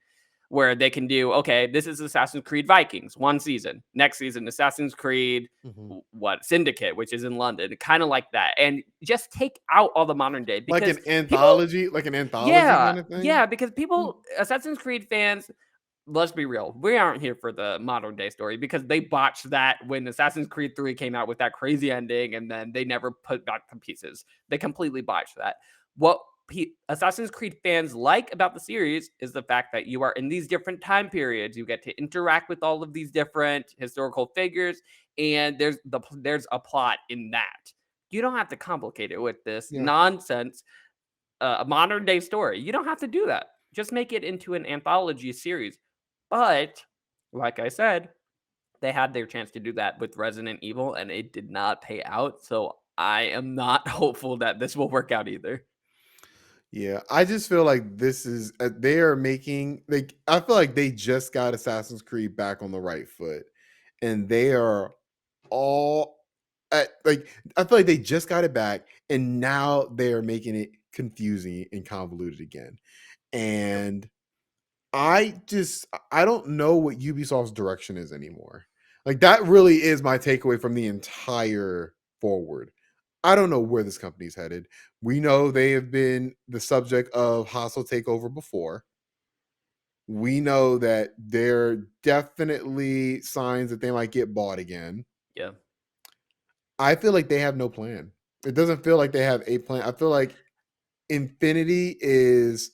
where they can do, okay, this is Assassin's Creed Vikings, one season. Next season, Assassin's Creed, what, Syndicate, which is in London, kind of like that. And just take out all the modern day Like because people, like an anthology yeah, kind of thing. yeah, because people, Assassin's Creed fans, let's be real, we aren't here for the modern day story because they botched that when Assassin's Creed 3 came out with that crazy ending and then they never put back the pieces. They completely botched that. What Assassin's Creed fans like about the series is the fact that you are in these different time periods. You get to interact with all of these different historical figures, and there's a plot in that. You don't have to complicate it with this Yeah. nonsense, a modern day story. You don't have to do that. Just make it into an anthology series. But like I said, they had their chance to do that with Resident Evil, and it did not pay out. So I am not hopeful that this will work out either. Yeah, I just feel like this is they are making like I feel like they just got Assassin's Creed back on the right foot, and they are all at like I feel like they just got it back, and now they are making it confusing and convoluted again. And I don't know what Ubisoft's direction is anymore. Like that really is my takeaway from the entire Forward. I don't know where this company's headed. We know they have been the subject of hostile takeover before. We know that there are definitely signs that they might get bought again. Yeah. I feel like they have no plan. It doesn't feel like they have a plan. I feel like Infinity is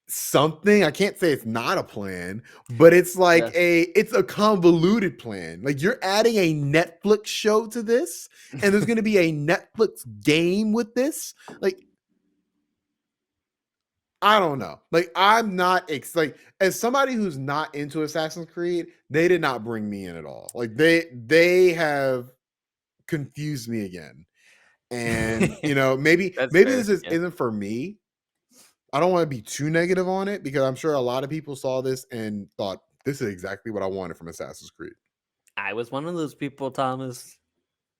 something. I can't say it's not a plan, but it's like Yeah. it's a convoluted plan. Like you're adding a Netflix show to this, and there's going to be a Netflix game with this. Like I don't know. Like I'm not like as somebody who's not into Assassin's Creed, they did not bring me in at all. Like they have confused me again. And maybe That's this fair. Yeah. isn't for me. I don't want to be too negative on it because I'm sure a lot of people saw this and thought this is exactly what I wanted from Assassin's Creed. I was one of those people, Thomas.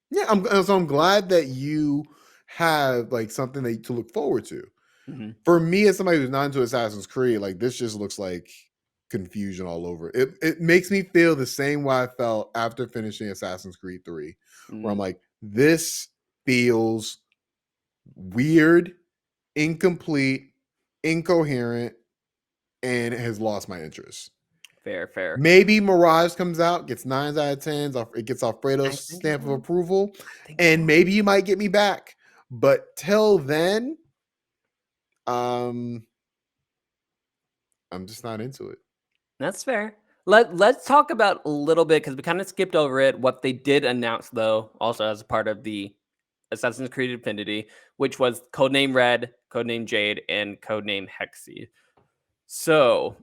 Yeah, I'm glad that you have like something to look forward to. Hmm. For me, as somebody who's not into Assassin's Creed, like this just looks like confusion all over. It makes me feel the same way I felt after finishing Assassin's Creed 3, where I'm Mm, like, this feels weird, incomplete, incoherent, and has lost my interest. fair, fair. Maybe Mirage comes out, gets 9s out of 10s, it gets I Alfredo's think it stamp of will. approval, I think it and will. maybe you might get me back. But till then, um, I'm just not into it. That's fair. Let's talk about a little bit because we kind of skipped over it. What they did announce, though, also as a part of the Assassin's Creed Infinity, which was Codename Red, Codename Jade, and Codename Hexe. So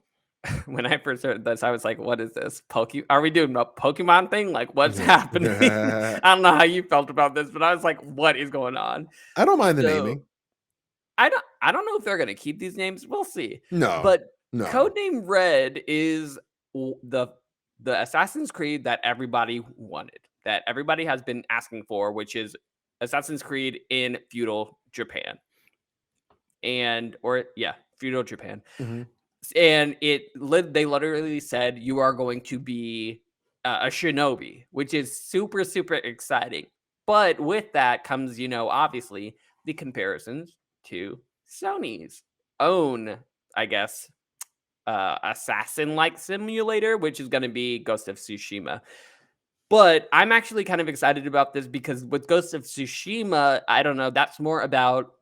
when I first heard this, I was like, "What is this? Are we doing a Pokemon thing? Like, what's happening?" I don't know how you felt about this, but I was like, "What is going on?" I don't mind the So naming. I don't know if they're gonna keep these names. We'll see. No, But no. Codename Red is the Assassin's Creed that everybody wanted, that everybody has been asking for, which is Assassin's Creed in feudal Japan. Feudal Japan. Mhm. And they literally said you are going to be a shinobi, which is super super exciting. But with that comes, obviously the comparisons to Sony's own, I guess, assassin like simulator, which is going to be Ghost of Tsushima. But I'm actually kind of excited about this because with Ghost of Tsushima, I don't know, that's more about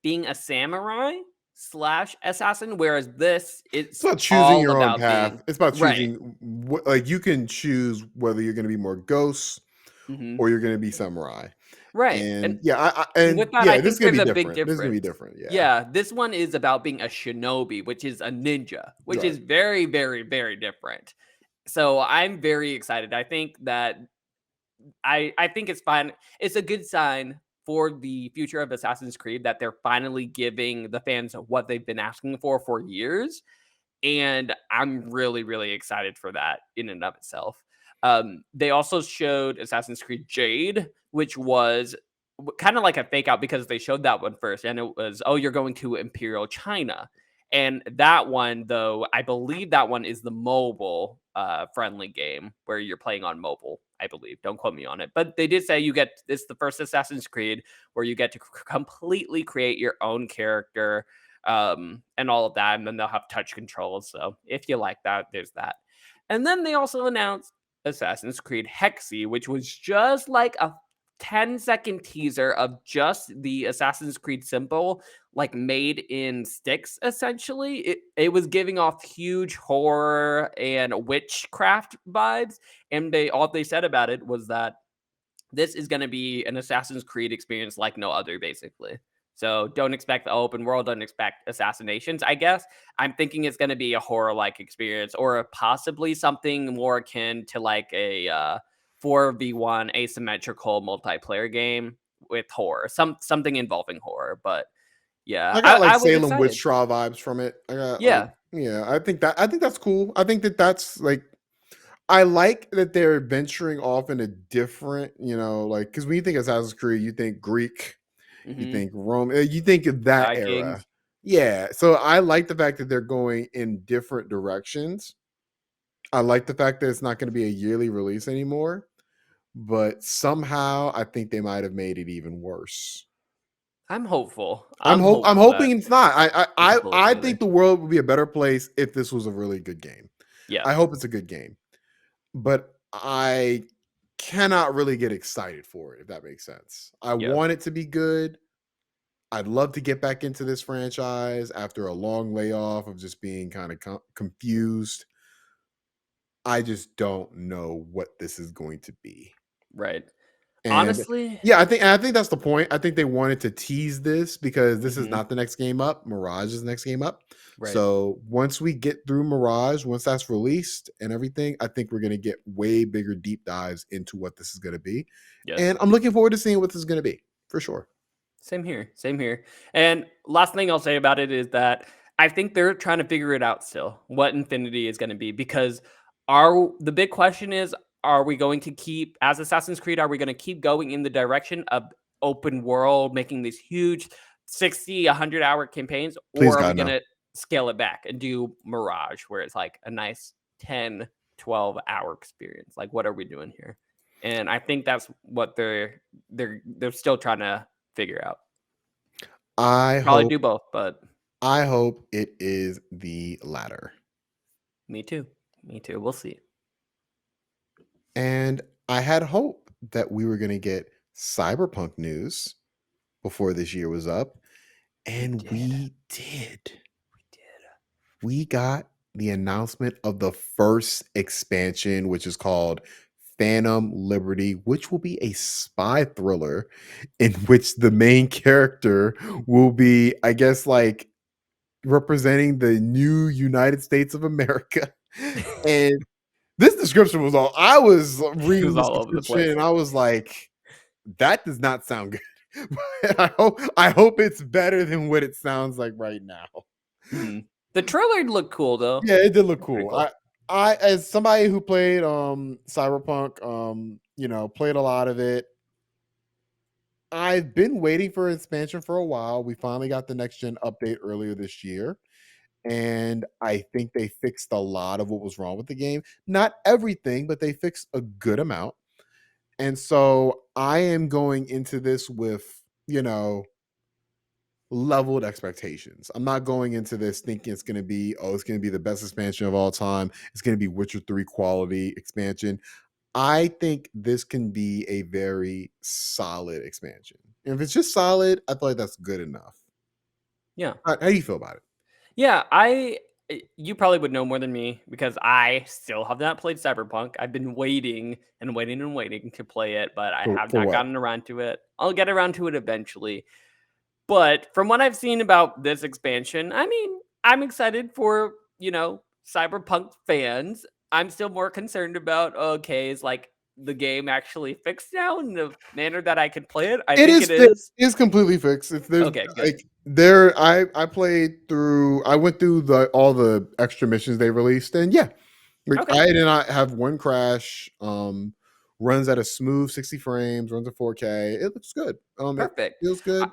being a samurai slash assassin, whereas this, It's it's about choosing all your own about path. being It's about right. choosing like you can choose whether you're going to be more ghosts Hmm. or you're going to be samurai. Right. And yeah, And with that, I this is think going to there's be a big different. This is going to be difference. different. Yeah. Yeah, this one is about being a shinobi, which is a ninja, which Right. is very, very, very different. So I'm very excited. I think that I think it's fine. It's a good sign for the future of Assassin's Creed that they're finally giving the fans what they've been asking for years, and I'm really, really excited for that in and of itself. They also showed Assassin's Creed Jade, which was kind of like a fake out because they showed that one first, and it was, oh, you're going to Imperial China. And that one, though, I believe that one is the mobile friendly game where you're playing on mobile, I believe. Don't quote me on it. But they did say it's the first Assassin's Creed where you get to completely create your own character, and all of that. And then they'll have touch controls. So if you like that, there's that. And then they also announced Assassin's Creed Hexe, which was just like a 10-second teaser of just the Assassin's Creed symbol, like made in sticks, essentially. It was giving off huge horror and witchcraft vibes. And all they said about it was that this is going to be an Assassin's Creed experience like no other, basically. So don't expect the open world, don't expect assassinations, I guess. I'm thinking it's going to be a horror like experience or possibly something more akin to like a 4v1 asymmetrical multiplayer game with horror, something involving horror. But yeah, I got like I was Salem excited. witch trial vibes from it. I got like Yeah. yeah, I think that's cool. I think that's like I like that they're venturing off in a different, like because when you think Assassin's Creed, you think Greek, you Hmm. think Rome, you think of that era. Vikings. Yeah. So I like the fact that they're going in different directions. I like the fact that it's not going to be a yearly release anymore. but somehow I think they might have made it even worse. I'm hopeful. I'm I'm I'm hopeful that hoping it's not. it's a little I smoother. think the world would be a better place if this was a really good game. Yeah. I hope it's a good game, but I cannot really get excited for it, if that makes sense. I Yeah. want it to be good. I'd love to get back into this franchise after a long layoff of just being kind of confused. I just don't know what this is going to be. Right. And Honestly, yeah, I think that's the point. I think they wanted to tease this because this is mhm, not the next game up. Mirage is the next game up. right. So once we get through Mirage, once that's released and everything, I think we're going to get way bigger deep dives into what this is going to be. Yes. And I'm looking forward to seeing what this is going to be for sure. Same here. Same here. And last thing I'll say about it is that I think they're trying to figure it out still, what Infinity is going to be, because the big question is, are we going to keep, as Assassin's Creed, are we going to keep going in the direction of open world, making these huge 60, 100-hour campaigns, Please, or are we God, going no. to scale it back and do Mirage, where it's like a nice 10, 12-hour experience? Like, what are we doing here? And I think that's what they're still trying to figure out. I Probably hope do both, but I hope it is the latter. me too. Me too. We'll see. And I had hope that we were going to get Cyberpunk news before this year was up. We And did. we did. We did. We got the announcement of the first expansion, which is called Phantom Liberty, which will be a spy thriller in which the main character will be, I guess, like representing the new United States of America. And this description was all I was It was reading this all over the description place. and I was like, that does not sound good. But I hope it's better than what it sounds like right now. Mhm. The trailer looked cool though. Yeah, it did look Looked pretty cool. cool. I as somebody who played Cyberpunk, played a lot of it. I've been waiting for expansion for a while. We finally got the next gen update earlier this year. And I think they fixed a lot of what was wrong with the game. Not everything, but they fixed a good amount. And so I am going into this with, leveled expectations. I'm not going into this thinking it's going to be, oh, it's going to be the best expansion of all time. It's going to be Witcher 3 quality expansion. I think this can be a very solid expansion. And if it's just solid, I feel like that's good enough. Yeah. How do you feel about it? Yeah, you probably would know more than me because I still have not played Cyberpunk. I've been waiting and waiting and waiting to play it, but I have For not what? gotten around to it. I'll get around to it eventually. But from what I've seen about this expansion, I mean, I'm excited for, Cyberpunk fans. I'm still more concerned about, okay, is like the game actually fixed now in the manner that I can play it? I It think is it fixed. is. It's completely fixed. If there's Okay, good. like there, I played through. I went through all the extra missions they released, and yeah, like, Okay, I did not have one crash. Runs at a smooth 60 frames. Runs at 4K. It looks good. It perfect. feels good.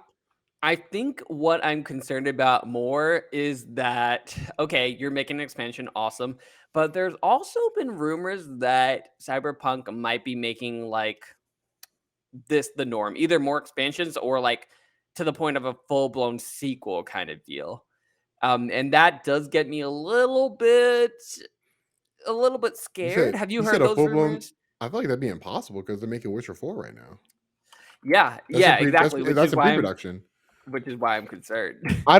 I think what I'm concerned about more is that, okay, you're making an expansion, awesome. But there's also been rumors that Cyberpunk might be making like this the norm, either more expansions or like to the point of a full blown sequel kind of deal. And that does get me a little bit scared. Have you You said heard a those full blown. rumors? I feel like that'd be impossible because they're making Witcher 4 right now. Yeah, yeah, exactly. That's in pre-production. Which is why I'm concerned. I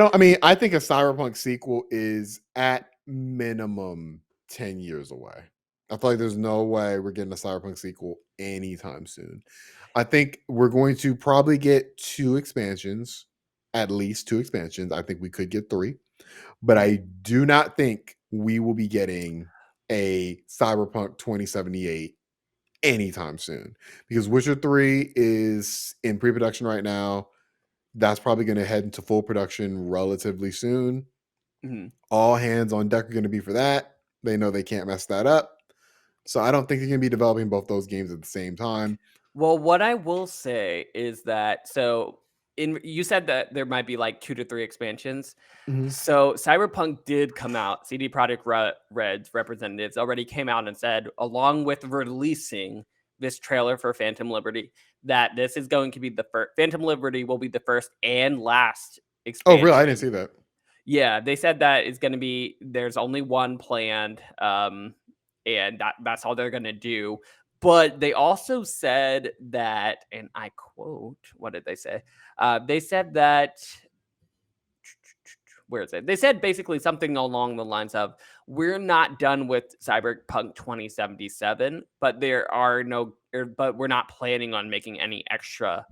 think a Cyberpunk sequel is at minimum 10 years away. I feel like there's no way we're getting a Cyberpunk sequel anytime soon. I think we're going to probably get two expansions, at least two expansions. I think we could get three, but Mhm. I do not think we will be getting a Cyberpunk 2078 anytime soon because Witcher 3 is in pre-production right now. That's probably going to head into full production relatively soon. Mhm. All hands on deck are going to be for that. They know they can't mess that up. So I don't think they're going to be developing both those games at the same time. Well, what I will say is that you said that there might be like 2 to 3 expansions. Mhm. So Cyberpunk did come out. CD Projekt Red's representatives already came out and said, along with releasing this trailer for Phantom Liberty that this is going to be the first. Phantom Liberty will be the first and last Oh, really? I didn't expansion. see that. Yeah, they said that it's going to be there's only one planned, and that's all they're going to do. But they also said that, and I quote, what did they say? They said that where is it? They said basically something along the lines of, "We're not done with Cyberpunk 2077, but there are no, but we're not planning on making any extra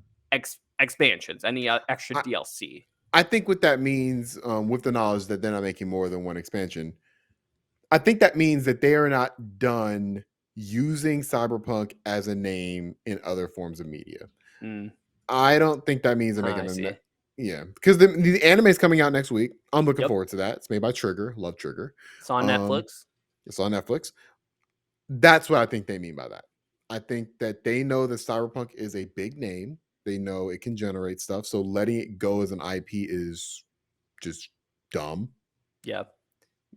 expansions, any extra I, DLC." I think what that means, with the knowledge that they're not making more than one expansion, I think that means that they are not done using Cyberpunk as a name in other forms of media. Mm, I don't think that means they're making I see. yeah, because the anime is coming out next week. I'm looking Yep, forward to that. It's made by Trigger. Love Trigger. it's on Um, Netflix. it's on Netflix. That's what I think they mean by that. I think that they know that Cyberpunk is a big name. They know it can generate stuff. So letting it go as an IP is just dumb. Yeah,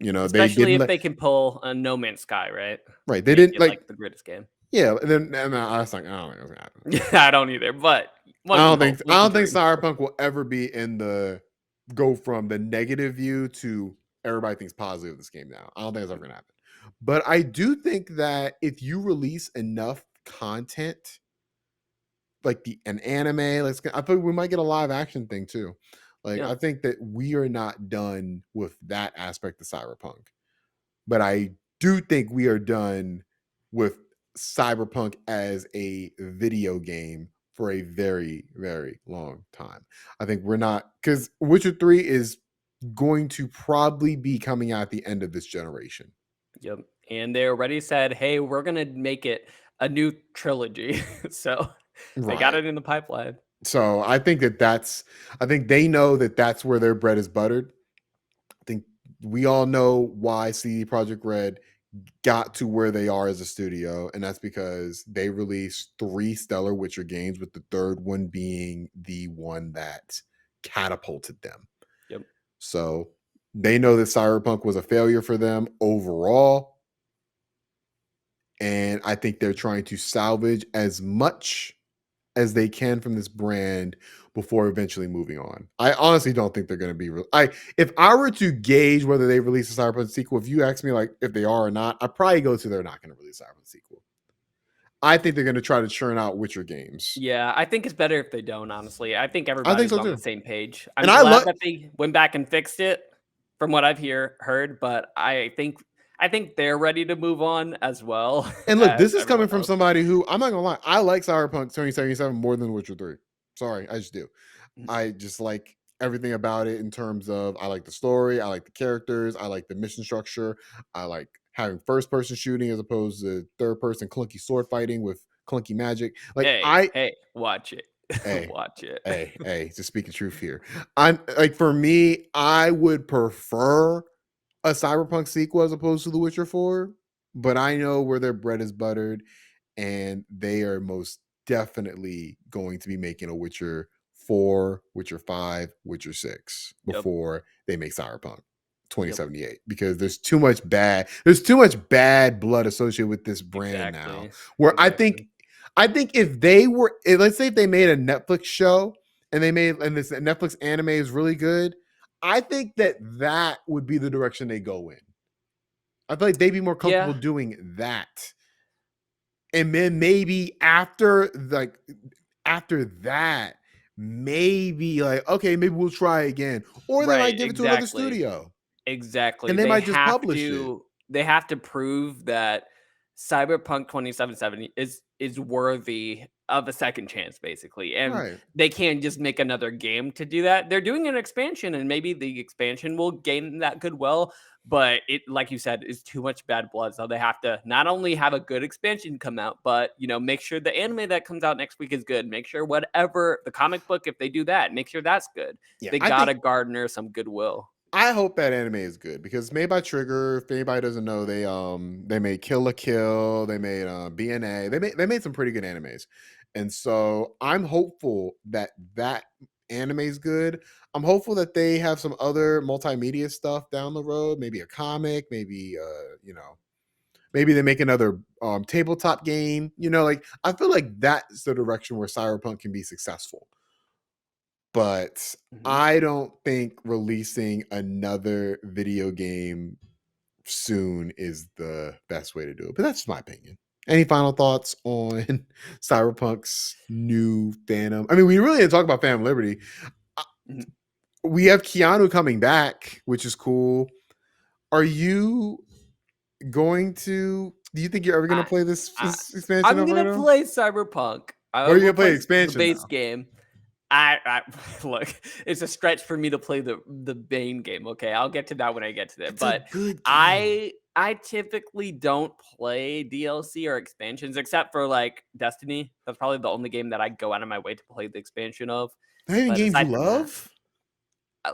You know, they especially didn't if let they can pull a No Man's Sky, right? right. They Make didn't it like like the greatest game. yeah. And I was like, I don't think it's gonna happen. I don't either, but one can hope. I We can don't think dream. Cyberpunk will ever be in the go from the negative view to everybody thinks positive of this game now. I don't think it's ever gonna happen. But I do think that if you release enough content, like an anime, I think we might get a live action thing too. Like Yeah. I think that we are not done with that aspect of Cyberpunk. But I do think we are done with Cyberpunk as a video game for a very, very long time. I think we're not, because Witcher 3 is going to probably be coming out at the end of this generation. Yep. And they already said, "Hey, we're gonna make it a new trilogy." So they got Right. it in the pipeline. So I think I think they know that that's where their bread is buttered. I think we all know why CD Projekt Red got to where they are as a studio, and that's because they released 3 stellar Witcher games, with the third one being the one that catapulted them. Yep. So they know that Cyberpunk was a failure for them overall, and I think they're trying to salvage as much as they can from this brand before eventually moving on. I honestly don't think they're going to be if I were to gauge whether they release a Cyberpunk sequel, if you ask me like if they are or not, I'd probably go to they're not going to release a Cyberpunk sequel. I think they're going to try to churn out Witcher games. Yeah, I think it's better if they don't, honestly. I think I think everybody's so on the too. same page. And I'm I glad love that they went back and fixed it from what I've heard, but I think they're ready to move on as well and look, as this is coming everyone from else. somebody who, I'm not going to lie, I like Cyberpunk 2077 more than Witcher 3. Sorry, I just do. I just like everything about it in terms of I like the story, I like the characters, I like the mission structure, I like having first person shooting as opposed to third person clunky sword fighting with clunky magic. Like Hey, watch it. hey, Watch it. hey, just speaking truth here. I'm like for me, I would prefer a Cyberpunk sequel as opposed to The Witcher 4, but I know where their bread is buttered, and they are most definitely going to be making a Witcher 4, Witcher 5, Witcher 6 Yep. before they make Cyberpunk Yep. 2078, because there's too much bad blood associated with this brand now, Exactly. where Exactly. I think if they were let's say if they made a Netflix show and this Netflix anime is really good, I think that would be the direction they go in. I feel like they'd be more comfortable Yeah. doing that. And then maybe after that, maybe like, okay, maybe we'll try again. Or they Right. might give it to another Exactly. studio Exactly. and they might just publish it. They have to prove that Cyberpunk 2077 is worthy of a second chance, basically. And Right. they can't just make another game to do that. They're doing an expansion, and maybe the expansion will gain that goodwill, but it, like you said, is too much bad blood. So they have to not only have a good expansion come out, but make sure the anime that comes out next week is good. Make sure whatever the comic book, if they do that, make sure that's good. Yeah. They I gotta think garner some goodwill. I hope that anime is good because it's made by Trigger. If anybody doesn't know, they made Kill la Kill, they made BNA. They made some pretty good animes. And so I'm hopeful that anime is good. I'm hopeful that they have some other multimedia stuff down the road, maybe a comic, maybe Maybe they make another tabletop game. Like I feel like that's the direction where Cyberpunk can be successful. But Mhm. I don't think releasing another video game soon is the best way to do it. But that's just my opinion. Any final thoughts on Cyberpunk's new Phantom? I mean, we really didn't talk about Phantom Liberty. Uh, Mhm. We have Keanu coming back, which is cool. Are you going to? Do you think you're ever going to I play this expansion, I'm gonna Alfredo? play Cyberpunk. Or I are you will gonna play play the the expansion base now? game. I look, it's a stretch for me to play the main game. Okay, I'll get to that when I get to that. It's a But good game. I typically don't play DLC or expansions except for like Destiny. That's probably the only game that I go out of my way to play the expansion of. Not even But games you aside from that, love.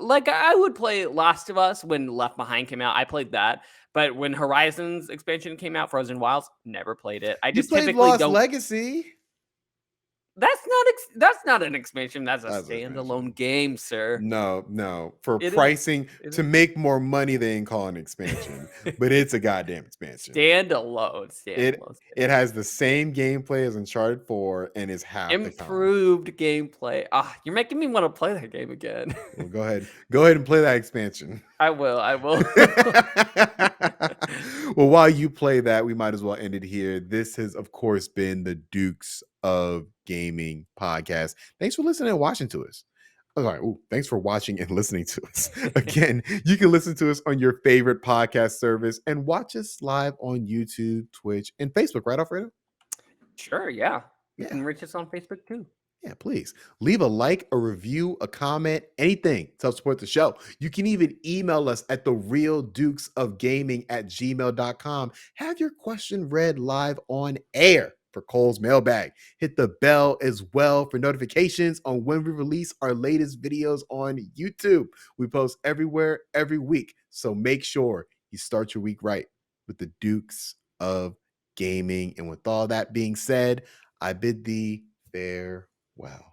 like I would play Last of Us when Left Behind came out. I played that. But when Horizons expansion came out, Frozen Wilds, never played it. I You just played typically Lost don't. Legacy. That's not an expansion. That's a That's an standalone expansion. game, sir. No. For It is. pricing It to is. make more money, they ain't call it an expansion, but it's a goddamn expansion. Standalone. It Standalone. it Standalone. has the same gameplay as Uncharted 4 and is half the time. Improved gameplay. Ah, you're making me want to play that game again. Well, go ahead and play that expansion. I will. I will. Well, while you play that, we might as well end it here. This has, of course, been the Dukes of Gaming podcast. Thanks for listening and watching to us. Oh, sorry. Ooh, thanks for watching and listening to us. Again, you can listen to us on your favorite podcast service and watch us live on YouTube, Twitch, and Facebook, right, Alfredo? Sure. Yeah. You Yeah. can reach us on Facebook too. Yeah, please leave a like, a review, a comment, anything to help support the show. You can even email us at therealdukesofgaming@gmail.com. Have your question read live on air for Cole's mailbag. Hit the bell as well for notifications on when we release our latest videos on YouTube. We post everywhere every week, so make sure you start your week right with the Dukes of Gaming. And with all that being said, I bid thee farewell.